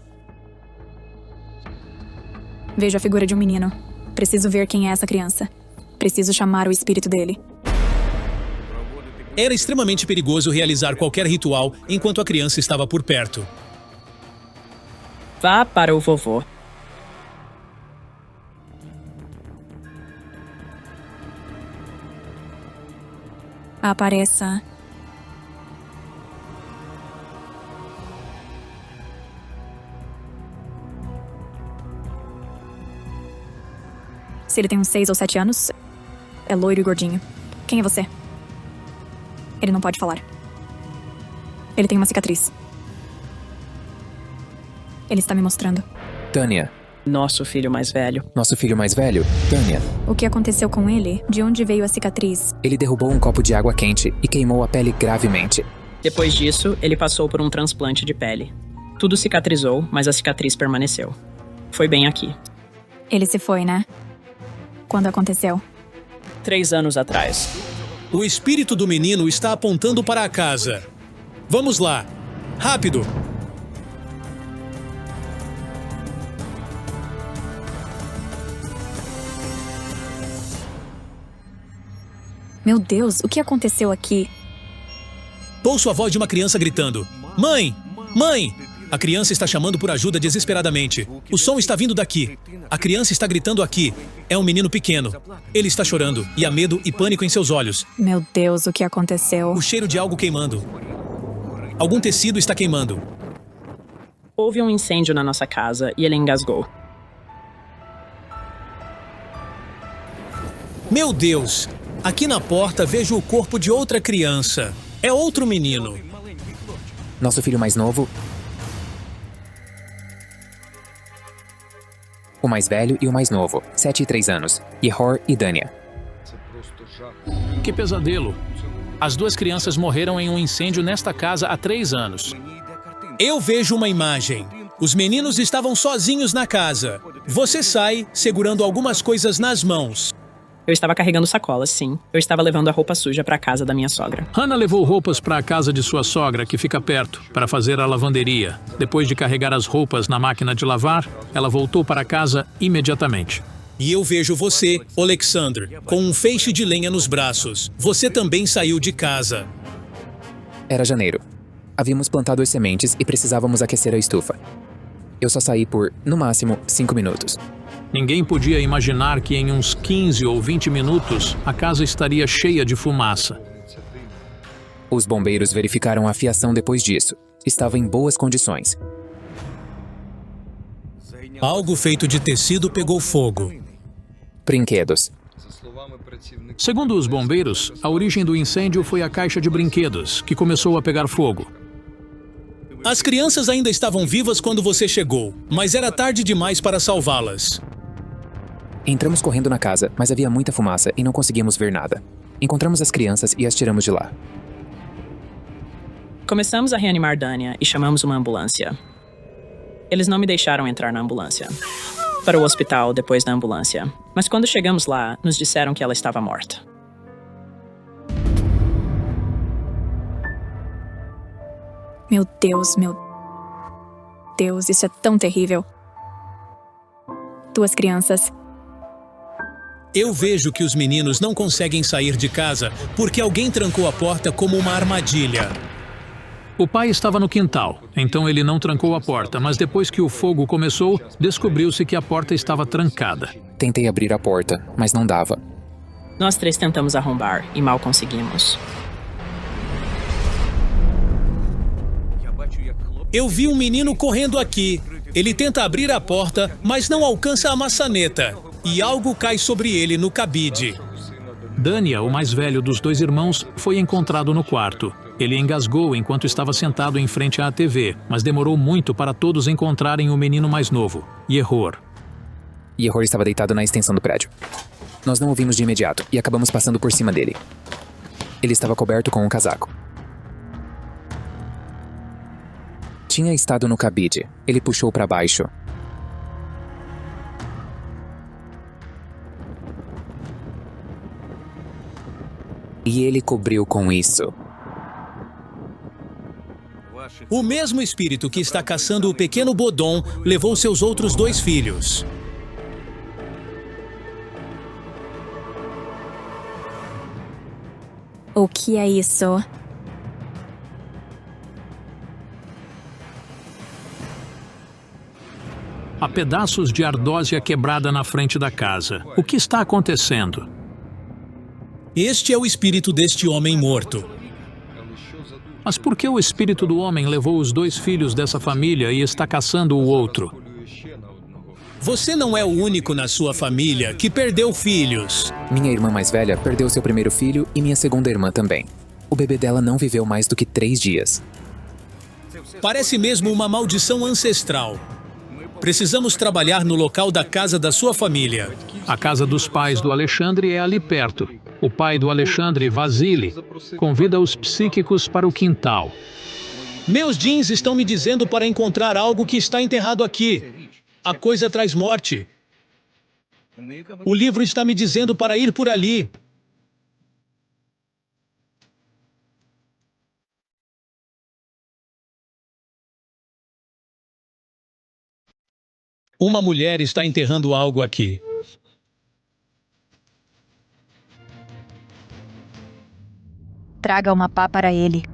Vejo a figura de um menino. Preciso ver quem é essa criança. Preciso chamar o espírito dele. Era extremamente perigoso realizar qualquer ritual enquanto a criança estava por perto. Vá para o vovô. Apareça. Se ele tem uns 6 ou 7 anos, é loiro e gordinho. Quem é você? Ele não pode falar. Ele tem uma cicatriz. Ele está me mostrando. Tânia. Nosso filho mais velho. Nosso filho mais velho? Tânia. O que aconteceu com ele? De onde veio a cicatriz? Ele derrubou um copo de água quente e queimou a pele gravemente. Depois disso, ele passou por um transplante de pele. Tudo cicatrizou, mas a cicatriz permaneceu. Foi bem aqui. Ele se foi, né? Quando aconteceu? 3 anos atrás. O espírito do menino está apontando para a casa. Vamos lá. Rápido. Meu Deus, o que aconteceu aqui? Ouço a voz de uma criança gritando. Mãe! Mãe! A criança está chamando por ajuda desesperadamente. O som está vindo daqui. A criança está gritando aqui. É um menino pequeno. Ele está chorando e há medo e pânico em seus olhos. Meu Deus, o que aconteceu? O cheiro de algo queimando. Algum tecido está queimando. Houve um incêndio na nossa casa e ele engasgou. Meu Deus! Aqui na porta vejo o corpo de outra criança. É outro menino. Nosso filho mais novo. O mais velho e o mais novo, 7 e 3 anos. Yehor e Dania. Que pesadelo. As 2 crianças morreram em um incêndio nesta casa há 3 anos. Eu vejo uma imagem. Os meninos estavam sozinhos na casa. Você sai segurando algumas coisas nas mãos. Eu estava carregando sacolas, sim. Eu estava levando a roupa suja para a casa da minha sogra. Hannah levou roupas para a casa de sua sogra, que fica perto, para fazer a lavanderia. Depois de carregar as roupas na máquina de lavar, ela voltou para casa imediatamente. E eu vejo você, Alexander, com um feixe de lenha nos braços. Você também saiu de casa. Era janeiro. Havíamos plantado as sementes e precisávamos aquecer a estufa. Eu só saí por, no máximo, 5 minutos. Ninguém podia imaginar que em uns 15 ou 20 minutos a casa estaria cheia de fumaça. Os bombeiros verificaram a fiação depois disso. Estava em boas condições. Algo feito de tecido pegou fogo. Brinquedos. Segundo os bombeiros, a origem do incêndio foi a caixa de brinquedos, que começou a pegar fogo. As crianças ainda estavam vivas quando você chegou, mas era tarde demais para salvá-las. Entramos correndo na casa, mas havia muita fumaça e não conseguíamos ver nada. Encontramos as crianças e as tiramos de lá. Começamos a reanimar Dania e chamamos uma ambulância. Eles não me deixaram entrar na ambulância. Para o hospital depois da ambulância. Mas quando chegamos lá, nos disseram que ela estava morta. Meu Deus, isso é tão terrível. 2 crianças. Eu vejo que os meninos não conseguem sair de casa porque alguém trancou a porta como uma armadilha. O pai estava no quintal, então ele não trancou a porta, mas depois que o fogo começou, descobriu-se que a porta estava trancada. Tentei abrir a porta, mas não dava. Nós 3 tentamos arrombar e mal conseguimos. Eu vi um menino correndo aqui. Ele tenta abrir a porta, mas não alcança a maçaneta. E algo cai sobre ele no cabide. Dania, o mais velho dos 2 irmãos, foi encontrado no quarto. Ele engasgou enquanto estava sentado em frente à TV, mas demorou muito para todos encontrarem o menino mais novo, Yehor. Yehor estava deitado na extensão do prédio. Nós não o vimos de imediato e acabamos passando por cima dele. Ele estava coberto com um casaco. Tinha estado no cabide. Ele puxou para baixo. E ele cobriu com isso. O mesmo espírito que está caçando o pequeno Bodon levou seus outros 2 filhos. O que é isso? Há pedaços de ardósia quebrada na frente da casa. O que está acontecendo? Este é o espírito deste homem morto. Mas por que o espírito do homem levou os 2 filhos dessa família e está caçando o outro? Você não é o único na sua família que perdeu filhos. Minha irmã mais velha perdeu seu primeiro filho e minha segunda irmã também. O bebê dela não viveu mais do que 3 dias. Parece mesmo uma maldição ancestral. Precisamos trabalhar no local da casa da sua família. A casa dos pais do Alexandre é ali perto. O pai do Alexandre, Vasily, convida os psíquicos para o quintal. Meus jeans estão me dizendo para encontrar algo que está enterrado aqui. A coisa traz morte. O livro está me dizendo para ir por ali. Uma mulher está enterrando algo aqui. Traga uma pá para ele.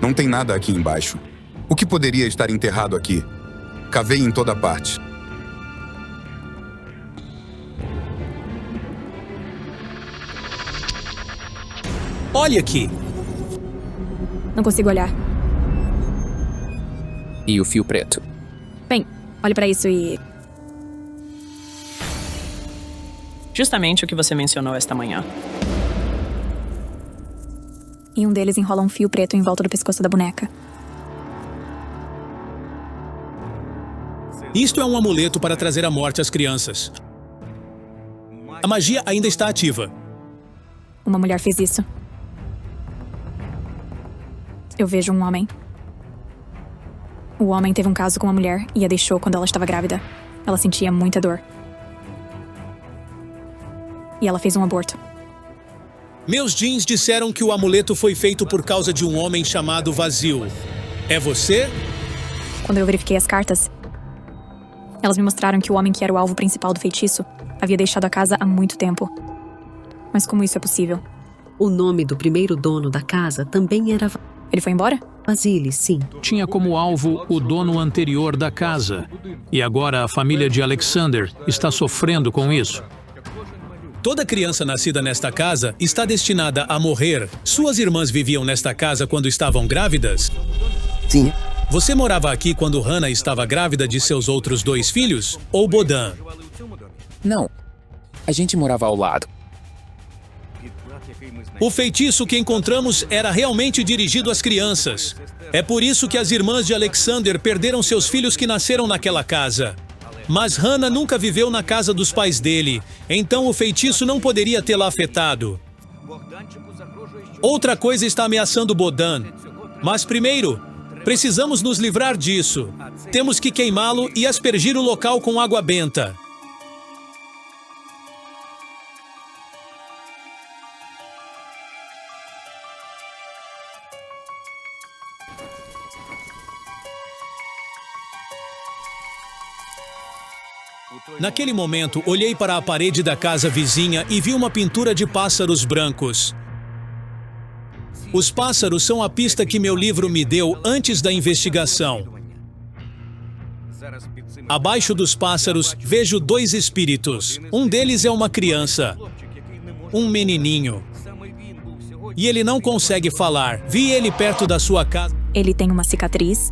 Não tem nada aqui embaixo. O que poderia estar enterrado aqui? Cavei em toda parte. Olha aqui. Não consigo olhar. E o fio preto? Bem, olhe pra isso e... Justamente o que você mencionou esta manhã. E um deles enrola um fio preto em volta do pescoço da boneca. Isto é um amuleto para trazer a morte às crianças. A magia ainda está ativa. Uma mulher fez isso. Eu vejo um homem. O homem teve um caso com uma mulher e a deixou quando ela estava grávida. Ela sentia muita dor. E ela fez um aborto. Meus jeans disseram que o amuleto foi feito por causa de um homem chamado Vazio. É você? Quando eu verifiquei as cartas, elas me mostraram que o homem que era o alvo principal do feitiço havia deixado a casa há muito tempo. Mas como isso é possível? O nome do primeiro dono da casa também era... Ele foi embora? Vasily, sim. Tinha como alvo o dono anterior da casa. E agora a família de Alexander está sofrendo com isso. Toda criança nascida nesta casa está destinada a morrer. Suas irmãs viviam nesta casa quando estavam grávidas? Sim. Você morava aqui quando Hannah estava grávida de seus outros 2 filhos? Ou Bodan? Não. A gente morava ao lado. O feitiço que encontramos era realmente dirigido às crianças. É por isso que as irmãs de Alexander perderam seus filhos que nasceram naquela casa. Mas Hannah nunca viveu na casa dos pais dele, então o feitiço não poderia tê-la afetado. Outra coisa está ameaçando Bodan. Mas primeiro, precisamos nos livrar disso. Temos que queimá-lo e aspergir o local com água benta. Naquele momento, olhei para a parede da casa vizinha e vi uma pintura de pássaros brancos. Os pássaros são a pista que meu livro me deu antes da investigação. Abaixo dos pássaros, vejo 2 espíritos. Um deles é uma criança. Um menininho. E ele não consegue falar. Vi ele perto da sua casa. Ele tem uma cicatriz.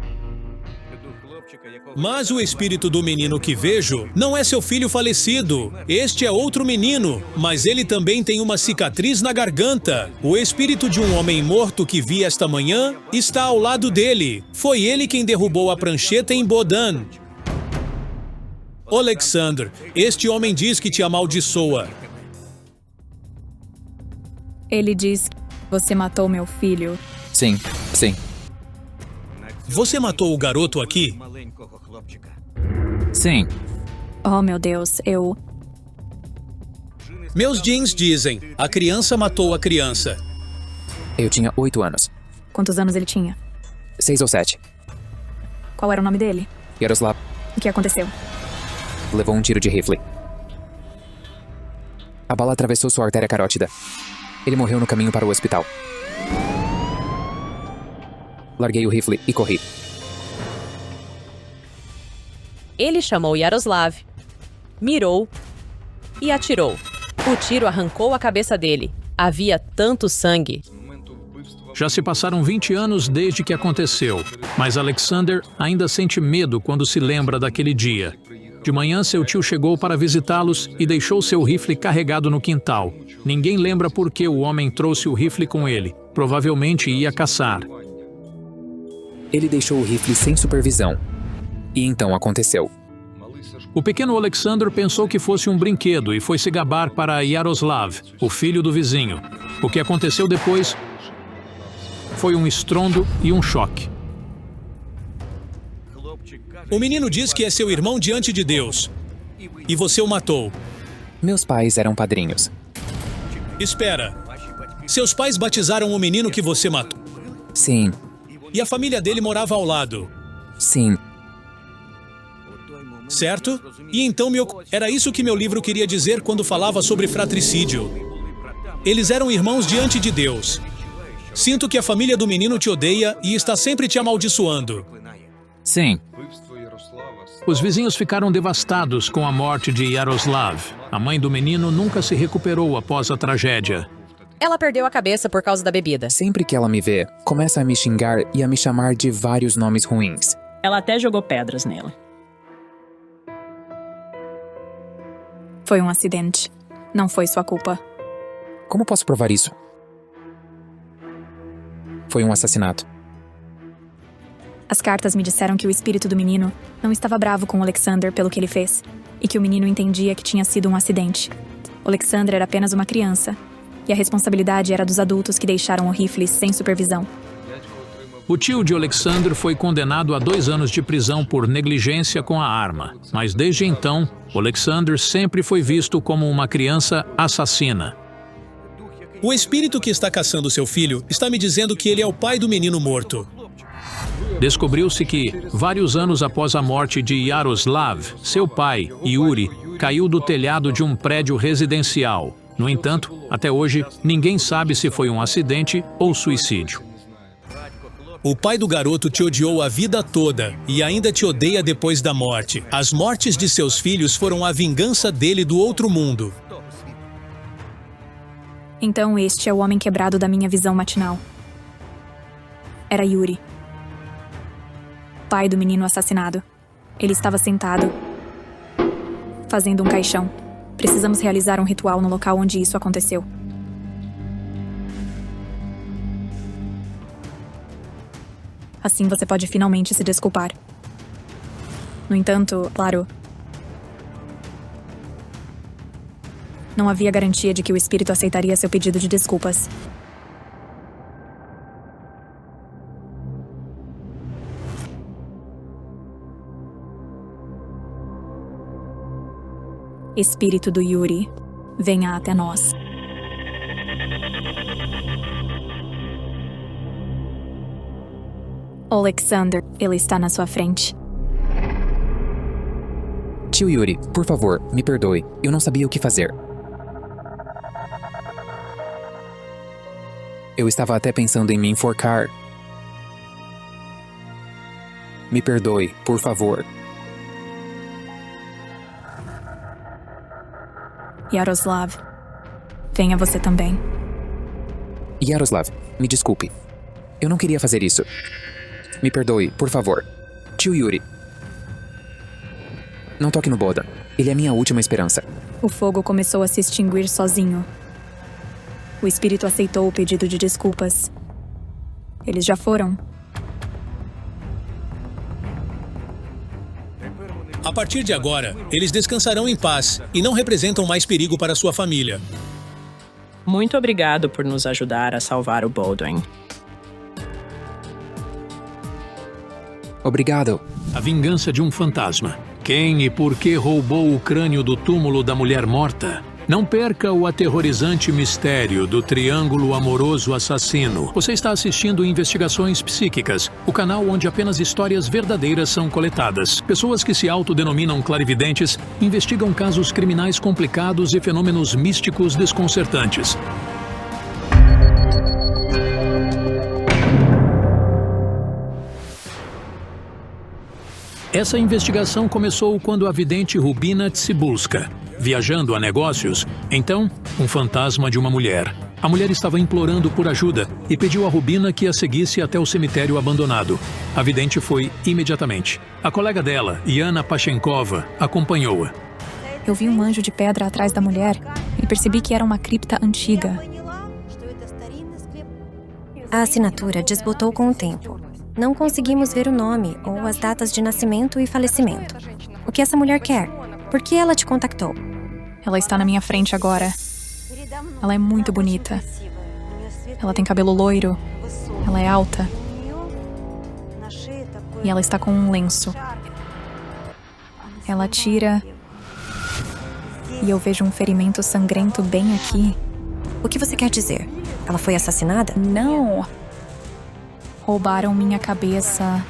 Mas o espírito do menino que vejo não é seu filho falecido. Este é outro menino, mas ele também tem uma cicatriz na garganta. O espírito de um homem morto que vi esta manhã está ao lado dele. Foi ele quem derrubou a prancheta em Bodan. Alexander, este homem diz que te amaldiçoa. Ele diz que você matou meu filho. Sim, sim. Você matou o garoto aqui? Sim. Oh, meu Deus, eu... Meus jeans dizem, a criança matou a criança. Eu tinha 8 anos. Quantos anos ele tinha? 6 ou 7. Qual era o nome dele? Yaroslav. O que aconteceu? Levou um tiro de rifle. A bala atravessou sua artéria carótida. Ele morreu no caminho para o hospital. Larguei o rifle e corri. Ele chamou Yaroslav, mirou e atirou. O tiro arrancou a cabeça dele. Havia tanto sangue. Já se passaram 20 anos desde que aconteceu, mas Alexander ainda sente medo quando se lembra daquele dia. De manhã, seu tio chegou para visitá-los e deixou seu rifle carregado no quintal. Ninguém lembra por que o homem trouxe o rifle com ele. Provavelmente ia caçar. Ele deixou o rifle sem supervisão. E então aconteceu. O pequeno Alexander pensou que fosse um brinquedo e foi se gabar para Yaroslav, o filho do vizinho. O que aconteceu depois foi um estrondo e um choque. O menino diz que é seu irmão diante de Deus. E você o matou. Meus pais eram padrinhos. Espera. Seus pais batizaram o menino que você matou? Sim. E a família dele morava ao lado? Sim. Certo? E então era isso que meu livro queria dizer quando falava sobre fratricídio. Eles eram irmãos diante de Deus. Sinto que a família do menino te odeia e está sempre te amaldiçoando. Sim. Os vizinhos ficaram devastados com a morte de Yaroslav. A mãe do menino nunca se recuperou após a tragédia. Ela perdeu a cabeça por causa da bebida. Sempre que ela me vê, começa a me xingar e a me chamar de vários nomes ruins. Ela até jogou pedras nele. Foi um acidente. Não foi sua culpa. Como posso provar isso? Foi um assassinato. As cartas me disseram que o espírito do menino não estava bravo com Alexander pelo que ele fez, e que o menino entendia que tinha sido um acidente. Alexander era apenas uma criança, e a responsabilidade era dos adultos que deixaram o rifle sem supervisão. O tio de Alexander foi condenado a 2 anos de prisão por negligência com a arma, mas desde então, Alexander sempre foi visto como uma criança assassina. O espírito que está caçando seu filho está me dizendo que ele é o pai do menino morto. Descobriu-se que, vários anos após a morte de Yaroslav, seu pai, Yuri, caiu do telhado de um prédio residencial. No entanto, até hoje, ninguém sabe se foi um acidente ou suicídio. O pai do garoto te odiou a vida toda e ainda te odeia depois da morte. As mortes de seus filhos foram a vingança dele do outro mundo. Então este é o homem quebrado da minha visão matinal. Era Yuri, pai do menino assassinado. Ele estava sentado, fazendo um caixão. Precisamos realizar um ritual no local onde isso aconteceu. Assim você pode finalmente se desculpar. No entanto, claro, não havia garantia de que o espírito aceitaria seu pedido de desculpas. Espírito do Yuri, venha até nós. Alexander, ele está na sua frente. Tio Yuri, por favor, me perdoe. Eu não sabia o que fazer. Eu estava até pensando em me enforcar. Me perdoe, por favor. Yaroslav, venha você também. Yaroslav, me desculpe. Eu não queria fazer isso. Me perdoe, por favor. Tio Yuri. Não toque no Boda. Ele é minha última esperança. O fogo começou a se extinguir sozinho. O espírito aceitou o pedido de desculpas. Eles já foram. A partir de agora, eles descansarão em paz e não representam mais perigo para sua família. Muito obrigado por nos ajudar a salvar o Baldwin. Obrigado. A vingança de um fantasma. Quem e por que roubou o crânio do túmulo da mulher morta? Não perca o aterrorizante mistério do triângulo amoroso assassino. Você está assistindo Investigações Psíquicas, o canal onde apenas histórias verdadeiras são coletadas. Pessoas que se autodenominam clarividentes investigam casos criminais complicados e fenômenos místicos desconcertantes. Essa investigação começou quando a vidente Rubina Tsibulska, viajando a negócios, então, um fantasma de uma mulher, A mulher estava implorando por ajuda e pediu a Rubina que a seguisse até o cemitério abandonado. A vidente foi imediatamente. A colega dela, Yana Pachenkova, acompanhou-a. Eu vi um anjo de pedra atrás da mulher e percebi que era uma cripta antiga. A assinatura desbotou com o tempo. Não conseguimos ver o nome ou as datas de nascimento e falecimento. O que essa mulher quer? Por que ela te contactou? Ela está na minha frente agora. Ela é muito bonita. Ela tem cabelo loiro. Ela é alta. E ela está com um lenço. Ela tira... E eu vejo um ferimento sangrento bem aqui. O que você quer dizer? Ela foi assassinada? Não. Roubaram minha cabeça.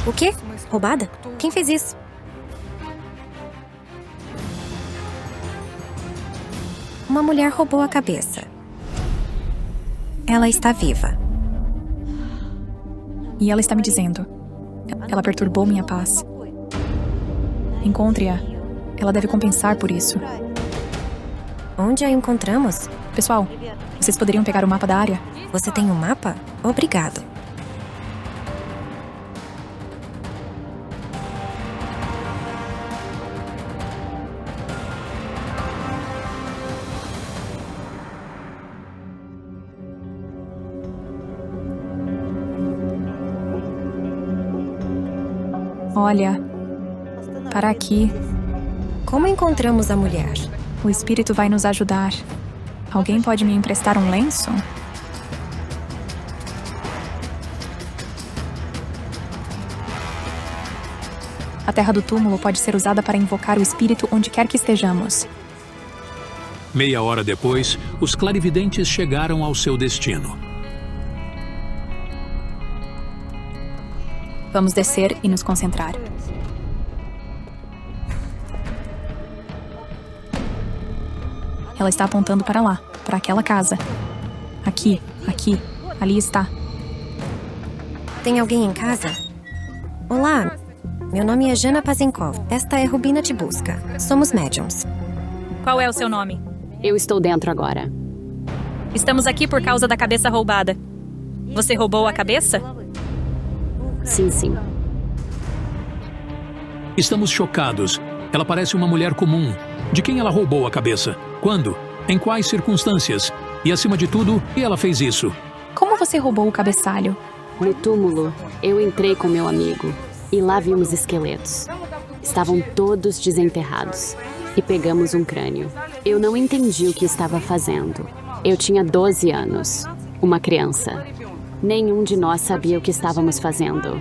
O quê? Roubada? Quem fez isso? Uma mulher roubou a cabeça. Ela está viva. E ela está me dizendo. Ela perturbou minha paz. Encontre-a. Ela deve compensar por isso. Onde a encontramos? Pessoal, vocês poderiam pegar o mapa da área? Você tem um mapa? Obrigado. Olha, para aqui. Como encontramos a mulher? O espírito vai nos ajudar. Alguém pode me emprestar um lenço? A terra do túmulo pode ser usada para invocar o espírito onde quer que estejamos. Meia hora depois, os clarividentes chegaram ao seu destino. Vamos descer e nos concentrar. Ela está apontando para lá, para aquela casa. Aqui, ali está. Tem alguém em casa? Olá, meu nome é Jana Pazenkov. Esta é Rubina Te Busca. Somos médiums. Qual é o seu nome? Eu estou dentro agora. Estamos aqui por causa da cabeça roubada. Você roubou a cabeça? Sim. Estamos chocados. Ela parece uma mulher comum. De quem ela roubou a cabeça? Quando? Em quais circunstâncias? E, acima de tudo, por que ela fez isso? Como você roubou o cabeçalho? No túmulo, eu entrei com meu amigo e lá vimos esqueletos. Estavam todos desenterrados e pegamos um crânio. Eu não entendi o que estava fazendo. Eu tinha 12 anos, uma criança. Nenhum de nós sabia o que estávamos fazendo.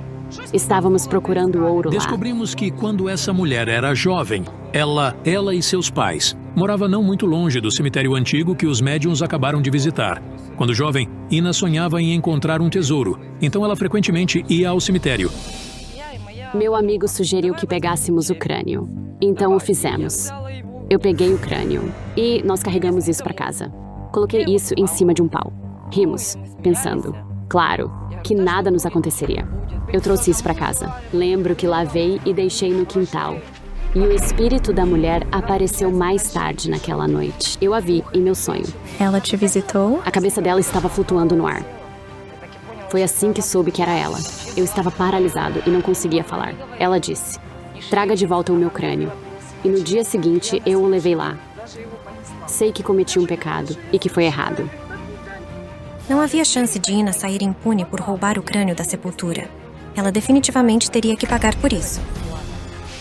Estávamos procurando ouro lá. Descobrimos que quando essa mulher era jovem, ela e seus pais morava não muito longe do cemitério antigo que os médiuns acabaram de visitar. Quando jovem, Ina sonhava em encontrar um tesouro, então ela frequentemente ia ao cemitério. Meu amigo sugeriu que pegássemos o crânio, então o fizemos. Eu peguei o crânio e nós carregamos isso para casa. Coloquei isso em cima de um pau. Rimos, pensando, claro, que nada nos aconteceria. Eu trouxe isso para casa. Lembro que lavei e deixei no quintal. E o espírito da mulher apareceu mais tarde naquela noite. Eu a vi em meu sonho. Ela te visitou? A cabeça dela estava flutuando no ar. Foi assim que soube que era ela. Eu estava paralisado e não conseguia falar. Ela disse, traga de volta o meu crânio. E no dia seguinte, eu o levei lá. Sei que cometi um pecado e que foi errado. Não havia chance de Ina sair impune por roubar o crânio da sepultura. Ela definitivamente teria que pagar por isso.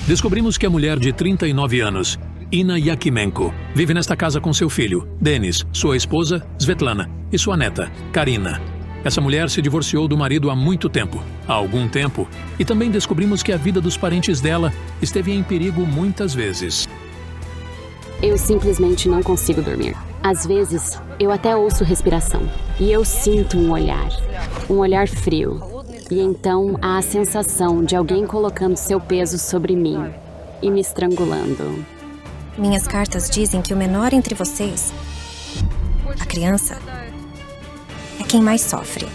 Descobrimos que a mulher de 39 anos, Ina Yakimenko, vive nesta casa com seu filho, Denis, sua esposa, Svetlana, e sua neta, Karina. Essa mulher se divorciou do marido há muito tempo, há algum tempo, e também descobrimos que a vida dos parentes dela esteve em perigo muitas vezes. Eu simplesmente não consigo dormir. Às vezes, eu até ouço respiração, e eu sinto um olhar frio. E então há a sensação de alguém colocando seu peso sobre mim e me estrangulando. Minhas cartas dizem que o menor entre vocês, a criança, é quem mais sofre.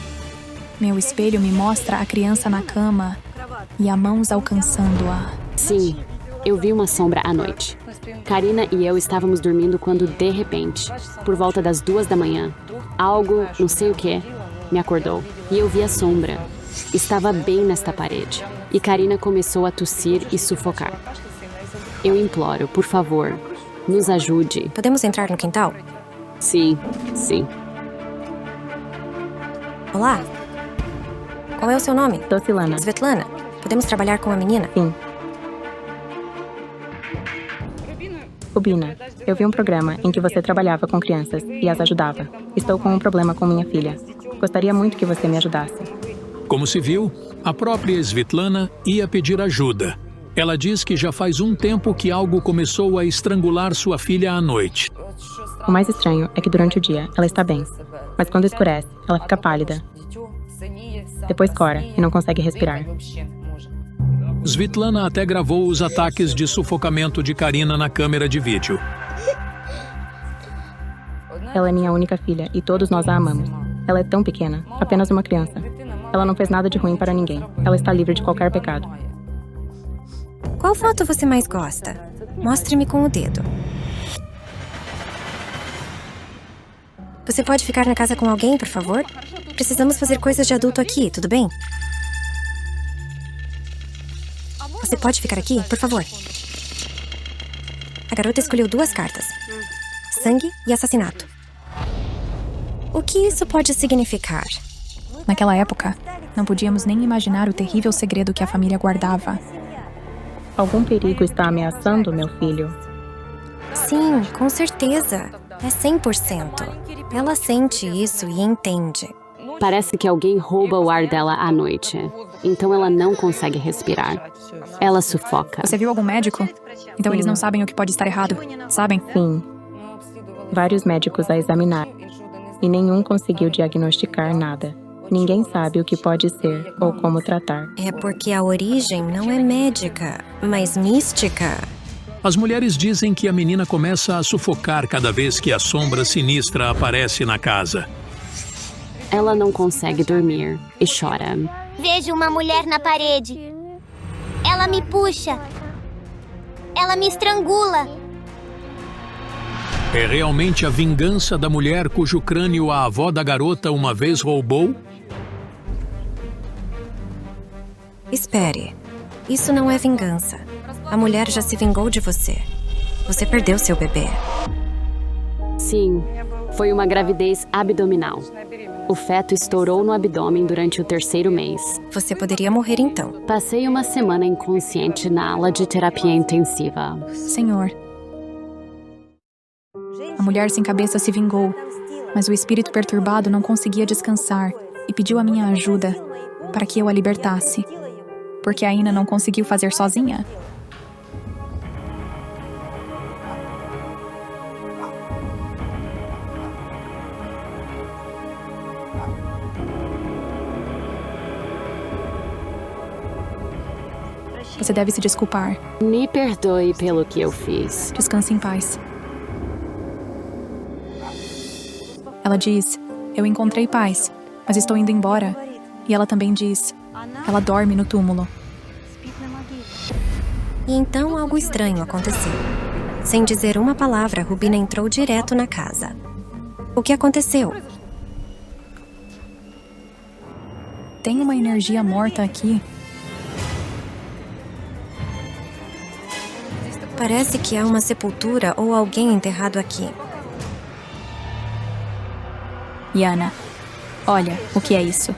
Meu espelho me mostra a criança na cama e a mãos alcançando-a. Sim, eu vi uma sombra à noite. Karina e eu estávamos dormindo quando, de repente, por volta das 2 da manhã, Algo, não sei o que, me acordou. E eu vi a sombra. Estava bem nesta parede. E Karina começou a tossir e sufocar. Eu imploro, por favor, nos ajude. Podemos entrar no quintal? Sim, sim. Olá. Qual é o seu nome? Svetlana. Svetlana. Podemos trabalhar com a menina? Sim. Rubina, eu vi um programa em que você trabalhava com crianças e as ajudava. Estou com um problema com minha filha. Gostaria muito que você me ajudasse. Como se viu, a própria Svetlana ia pedir ajuda. Ela diz que já faz um tempo que algo começou a estrangular sua filha à noite. O mais estranho é que durante o dia ela está bem, mas quando escurece, ela fica pálida. Depois cora e não consegue respirar. Svetlana até gravou os ataques de sufocamento de Karina na câmera de vídeo. Ela é minha única filha e todos nós a amamos. Ela é tão pequena, apenas uma criança. Ela não fez nada de ruim para ninguém. Ela está livre de qualquer pecado. Qual foto você mais gosta? Mostre-me com o dedo. Você pode ficar na casa com alguém, por favor? Precisamos fazer coisas de adulto aqui, tudo bem? Você pode ficar aqui, por favor? A garota escolheu 2 cartas. Sangue e assassinato. O que isso pode significar? Naquela época, não podíamos nem imaginar o terrível segredo que a família guardava. Algum perigo está ameaçando meu filho? Sim, com certeza. É 100%. Ela sente isso e entende. Parece que alguém rouba o ar dela à noite. Então ela não consegue respirar. Ela sufoca. Você viu algum médico? Então eles não sabem o que pode estar errado, sabem? Sim. Vários médicos a examinaram e nenhum conseguiu diagnosticar nada. Ninguém sabe o que pode ser ou como tratar. É porque a origem não é médica, mas mística. As mulheres dizem que a menina começa a sufocar cada vez que a sombra sinistra aparece na casa. Ela não consegue dormir e chora. Vejo uma mulher na parede. Ela me puxa. Ela me estrangula. É realmente a vingança da mulher cujo crânio a avó da garota uma vez roubou? Espere. Isso não é vingança. A mulher já se vingou de você. Você perdeu seu bebê. Sim, foi uma gravidez abdominal. O feto estourou no abdômen durante o 3º mês. Você poderia morrer então. Passei uma semana inconsciente na ala de terapia intensiva. Senhor, a mulher sem cabeça se vingou, mas o espírito perturbado não conseguia descansar e pediu a minha ajuda para que eu a libertasse. Porque a Ina não conseguiu fazer sozinha. Você deve se desculpar. Me perdoe pelo que eu fiz. Descanse em paz. Ela diz, eu encontrei paz, mas estou indo embora. E ela também diz, ela dorme no túmulo. E então algo estranho aconteceu. Sem dizer uma palavra, Rubina entrou direto na casa. O que aconteceu? Tem uma energia morta aqui. Parece que há uma sepultura ou alguém enterrado aqui. Yana, olha o que é isso.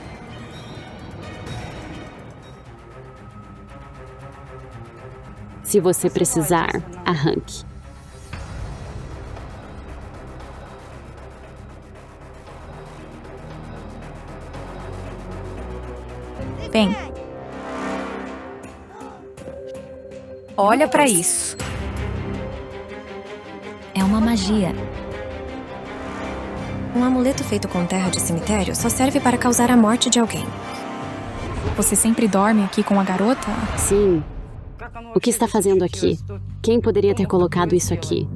Se você precisar, arranque. Bem. Olha pra isso. É uma magia. Um amuleto feito com terra de cemitério só serve para causar a morte de alguém. Você sempre dorme aqui com a garota? Sim. O que está fazendo aqui? Quem poderia ter colocado isso aqui?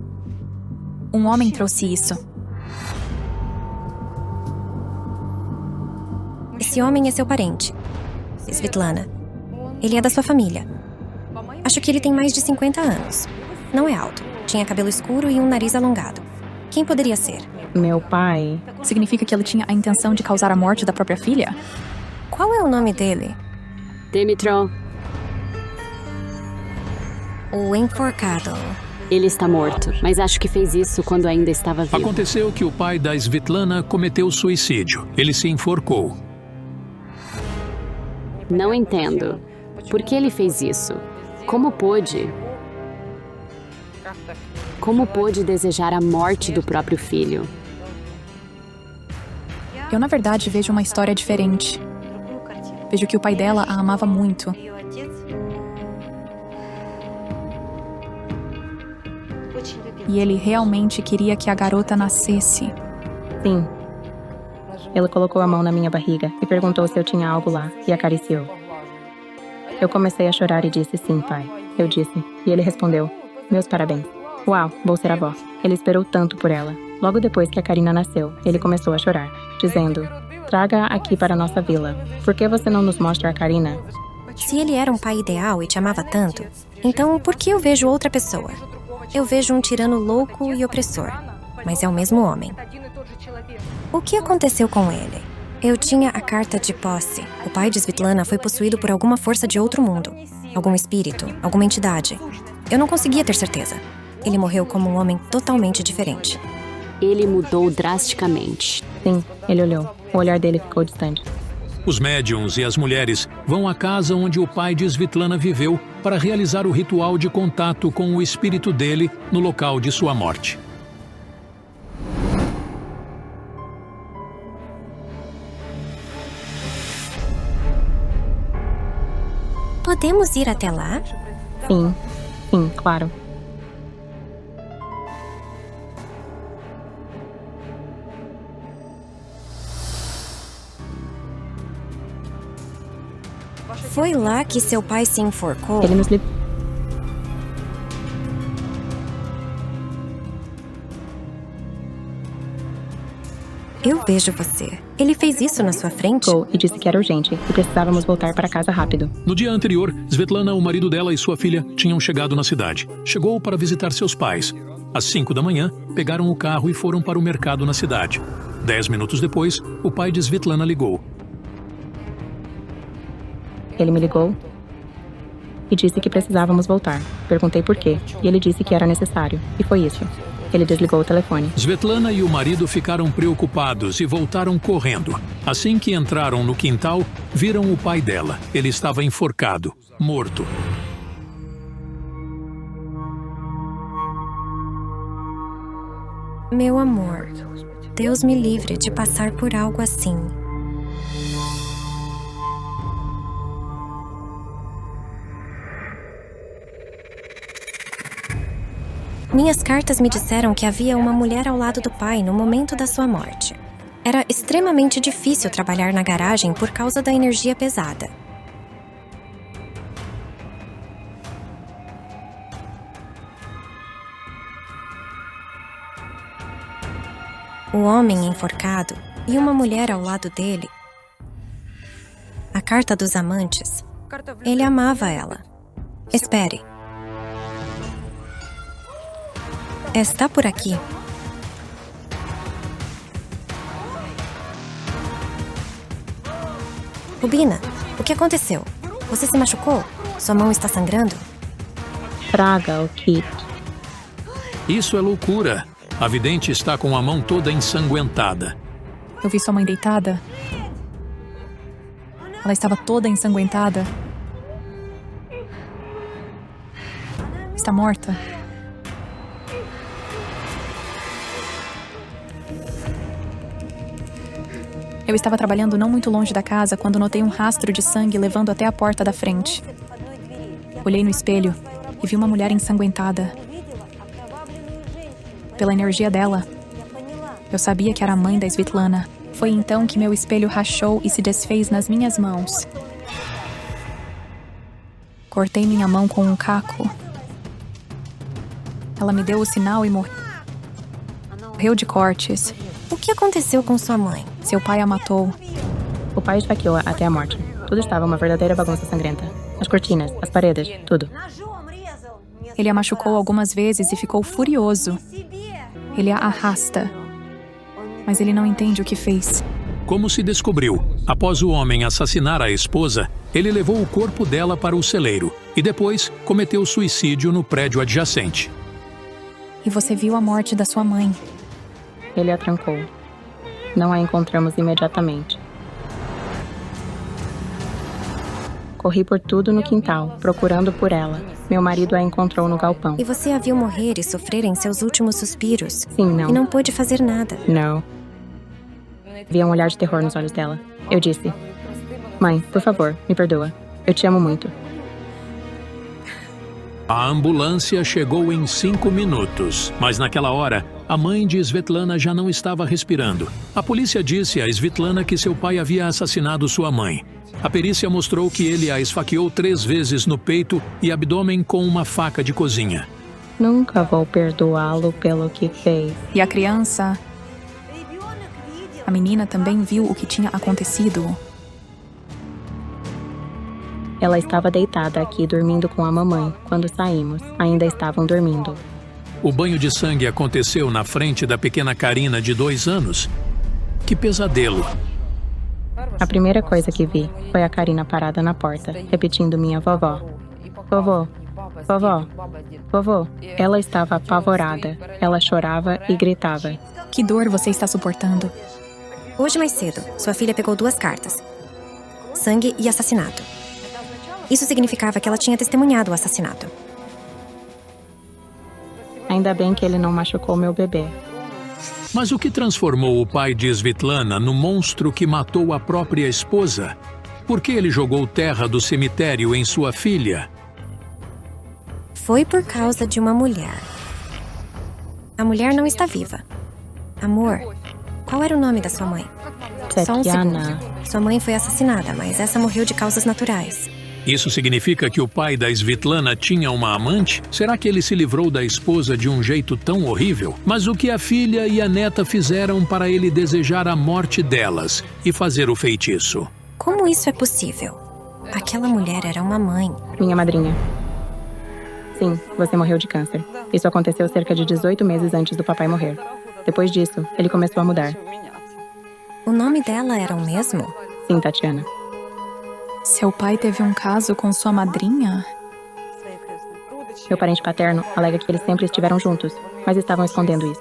Um homem trouxe isso. Esse homem é seu parente, Svetlana. Ele é da sua família. Acho que ele tem mais de 50 anos. Não é alto. Tinha cabelo escuro e um nariz alongado. Quem poderia ser? Meu pai... Significa que ele tinha a intenção de causar a morte da própria filha? Qual é o nome dele? Dimitro. O enforcado. Ele está morto, mas acho que fez isso quando ainda estava vivo. Aconteceu que o pai da Svetlana cometeu suicídio. Ele se enforcou. Não entendo. Por que ele fez isso? Como pôde? Como pôde desejar a morte do próprio filho? Eu, na verdade, vejo uma história diferente. Vejo que o pai dela a amava muito. E ele realmente queria que a garota nascesse. Sim. Ele colocou a mão na minha barriga e perguntou se eu tinha algo lá e acariciou. Eu comecei a chorar e disse sim, pai. Eu disse. E ele respondeu, meus parabéns. Uau, vou ser avó. Ele esperou tanto por ela. Logo depois que a Karina nasceu, ele começou a chorar, dizendo, traga-a aqui para nossa vila. Por que você não nos mostra a Karina? Se ele era um pai ideal e te amava tanto, então por que eu vejo outra pessoa? Eu vejo um tirano louco e opressor, mas é o mesmo homem. O que aconteceu com ele? Eu tinha a carta de posse. O pai de Svetlana foi possuído por alguma força de outro mundo. Algum espírito, alguma entidade. Eu não conseguia ter certeza. Ele morreu como um homem totalmente diferente. Ele mudou drasticamente. Sim, ele olhou. O olhar dele ficou distante. Os médiuns e as mulheres vão à casa onde o pai de Svetlana viveu para realizar o ritual de contato com o espírito dele no local de sua morte. Podemos ir até lá? Sim, claro. Foi lá que seu pai se enforcou? Ele nos livrou. Eu vejo você. Ele fez isso na sua frente? E disse que era urgente e precisávamos voltar para casa rápido. No dia anterior, Svetlana, o marido dela e sua filha tinham chegado na cidade. Chegou para visitar seus pais. Às 5 da manhã, pegaram o carro e foram para o mercado na cidade. 10 minutos depois, o pai de Svetlana ligou. Ele me ligou e disse que precisávamos voltar. Perguntei por quê, e ele disse que era necessário. E foi isso. Ele desligou o telefone. Svetlana e o marido ficaram preocupados e voltaram correndo. Assim que entraram no quintal, viram o pai dela. Ele estava enforcado, morto. Meu amor, Deus me livre de passar por algo assim. Minhas cartas me disseram que havia uma mulher ao lado do pai no momento da sua morte. Era extremamente difícil trabalhar na garagem por causa da energia pesada. O homem enforcado e uma mulher ao lado dele. A carta dos amantes. Ele amava ela. Espere. Está por aqui. Rubina, o que aconteceu? Você se machucou? Sua mão está sangrando? Traga o kit. Isso é loucura. A vidente está com a mão toda ensanguentada. Eu vi sua mãe deitada. Ela estava toda ensanguentada. Está morta. Eu estava trabalhando não muito longe da casa quando notei um rastro de sangue levando até a porta da frente. Olhei no espelho e vi uma mulher ensanguentada. Pela energia dela, eu sabia que era a mãe da Svetlana. Foi então que meu espelho rachou e se desfez nas minhas mãos. Cortei minha mão com um caco. Ela me deu o sinal e morreu de cortes. O que aconteceu com sua mãe? Seu pai a matou. O pai esfaqueou até a morte. Tudo estava uma verdadeira bagunça sangrenta. As cortinas, as paredes, tudo. Ele a machucou algumas vezes e ficou furioso. Ele a arrasta. mas ele não entende o que fez. Como se descobriu, após o homem assassinar a esposa, ele levou o corpo dela para o celeiro e depois cometeu suicídio no prédio adjacente. E você viu a morte da sua mãe. Ele a trancou. Não a encontramos imediatamente. Corri por tudo no quintal, procurando por ela. Meu marido a encontrou no galpão. E você a viu morrer e sofrer em seus últimos suspiros? Sim, não. E não pôde fazer nada? Não. Vi um olhar de terror nos olhos dela. Eu disse: Mãe, por favor, me perdoa. Eu te amo muito. A ambulância chegou em 5 minutos, mas naquela hora, a mãe de Svetlana já não estava respirando. A polícia disse a Svetlana que seu pai havia assassinado sua mãe. A perícia mostrou que ele a esfaqueou 3 vezes no peito e abdômen com uma faca de cozinha. Nunca vou perdoá-lo pelo que fez. E a criança? A menina também viu o que tinha acontecido. Ela estava deitada aqui dormindo com a mamãe. Quando saímos, ainda estavam dormindo. O banho de sangue aconteceu na frente da pequena Karina de 2 anos. Que pesadelo! A primeira coisa que vi foi a Karina parada na porta, repetindo minha vovó. Vovó, vovó, vovó. Ela estava apavorada. Ela chorava e gritava. Que dor você está suportando? Hoje mais cedo, sua filha pegou 2 cartas. Sangue e assassinato. Isso significava que ela tinha testemunhado o assassinato. Ainda bem que ele não machucou meu bebê. Mas o que transformou o pai de Svetlana no monstro que matou a própria esposa? Por que ele jogou terra do cemitério em sua filha? Foi por causa de uma mulher. A mulher não está viva. Amor, qual era o nome da sua mãe? Só um segundo. Sua mãe foi assassinada, mas essa morreu de causas naturais. Isso significa que o pai da Svetlana tinha uma amante? Será que ele se livrou da esposa de um jeito tão horrível? Mas o que a filha e a neta fizeram para ele desejar a morte delas e fazer o feitiço? Como isso é possível? Aquela mulher era uma mãe. Minha madrinha. Sim, você morreu de câncer. Isso aconteceu cerca de 18 meses antes do papai morrer. Depois disso, ele começou a mudar. O nome dela era o mesmo? Sim, Tatiana. Seu pai teve um caso com sua madrinha? Meu parente paterno alega que eles sempre estiveram juntos, mas estavam escondendo isso.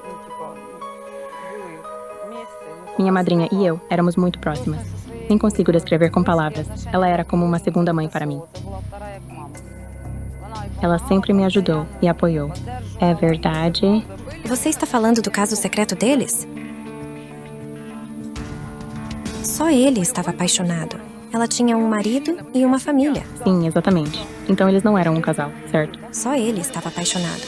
Minha madrinha e eu éramos muito próximas. Nem consigo descrever com palavras. Ela era como uma segunda mãe para mim. Ela sempre me ajudou e apoiou. É verdade? Você está falando do caso secreto deles? Só ele estava apaixonado. Ela tinha um marido e uma família. Sim, exatamente. Então eles não eram um casal, certo? Só ele estava apaixonado.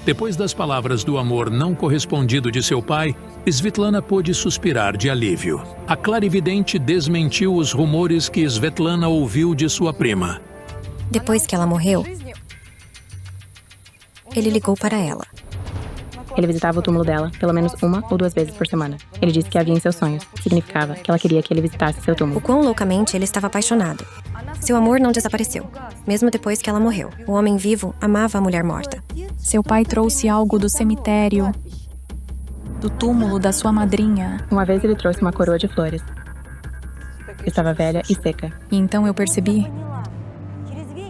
Depois das palavras do amor não correspondido de seu pai, Svetlana pôde suspirar de alívio. A clarividente desmentiu os rumores que Svetlana ouviu de sua prima. Depois que ela morreu, ele ligou para ela. Ele visitava o túmulo dela pelo menos 1 ou 2 vezes por semana. Ele disse que havia em seus sonhos. Significava que ela queria que ele visitasse seu túmulo. O quão loucamente ele estava apaixonado. Seu amor não desapareceu, mesmo depois que ela morreu. O homem vivo amava a mulher morta. Seu pai trouxe algo do cemitério, do túmulo da sua madrinha. Uma vez ele trouxe uma coroa de flores. Estava velha e seca. E então eu percebi.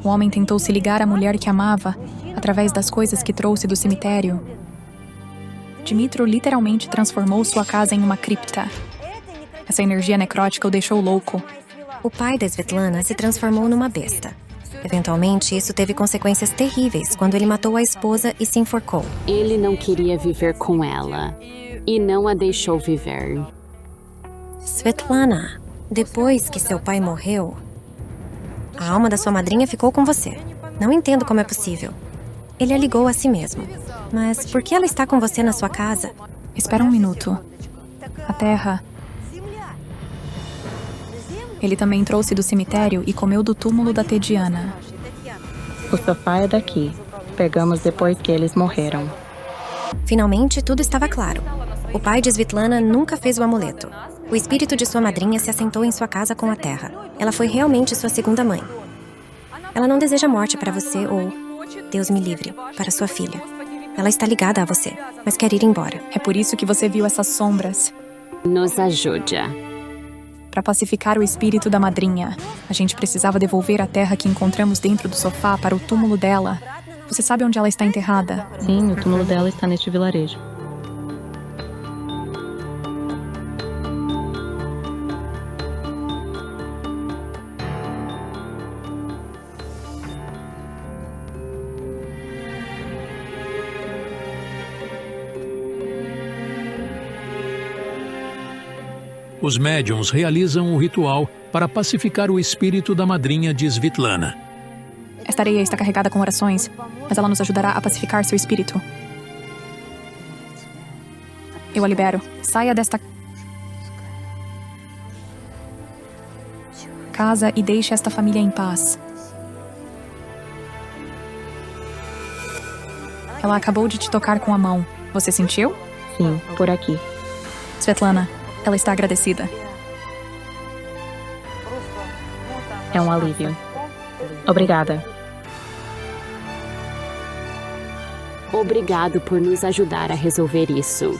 O homem tentou se ligar à mulher que amava através das coisas que trouxe do cemitério. Dmitro literalmente transformou sua casa em uma cripta. Essa energia necrótica o deixou louco. O pai da Svetlana se transformou numa besta. Eventualmente, isso teve consequências terríveis quando ele matou a esposa e se enforcou. Ele não queria viver com ela e não a deixou viver. Svetlana, depois que seu pai morreu, a alma da sua madrinha ficou com você. Não entendo como é possível. Ele a ligou a si mesmo. Mas por que ela está com você na sua casa? Espera um minuto. A terra... Ele também trouxe do cemitério e comeu do túmulo da Tediana. O sofá é daqui. Pegamos depois que eles morreram. Finalmente, tudo estava claro. O pai de Svetlana nunca fez o amuleto. O espírito de sua madrinha se assentou em sua casa com a terra. Ela foi realmente sua segunda mãe. Ela não deseja morte para você ou, Deus me livre, para sua filha. Ela está ligada a você, mas quer ir embora. É por isso que você viu essas sombras. Nos ajude. Para pacificar o espírito da madrinha. A gente precisava devolver a terra que encontramos dentro do sofá para o túmulo dela. Você sabe onde ela está enterrada? Sim, o túmulo dela está neste vilarejo. Os médiuns realizam o ritual para pacificar o espírito da madrinha de Svitlana. Esta areia está carregada com orações, mas ela nos ajudará a pacificar seu espírito. Eu a libero. Saia desta casa e deixe esta família em paz. Ela acabou de te tocar com a mão. Você sentiu? Sim, por aqui. Svetlana, ela está agradecida. É um alívio. Obrigada. Obrigado por nos ajudar a resolver isso.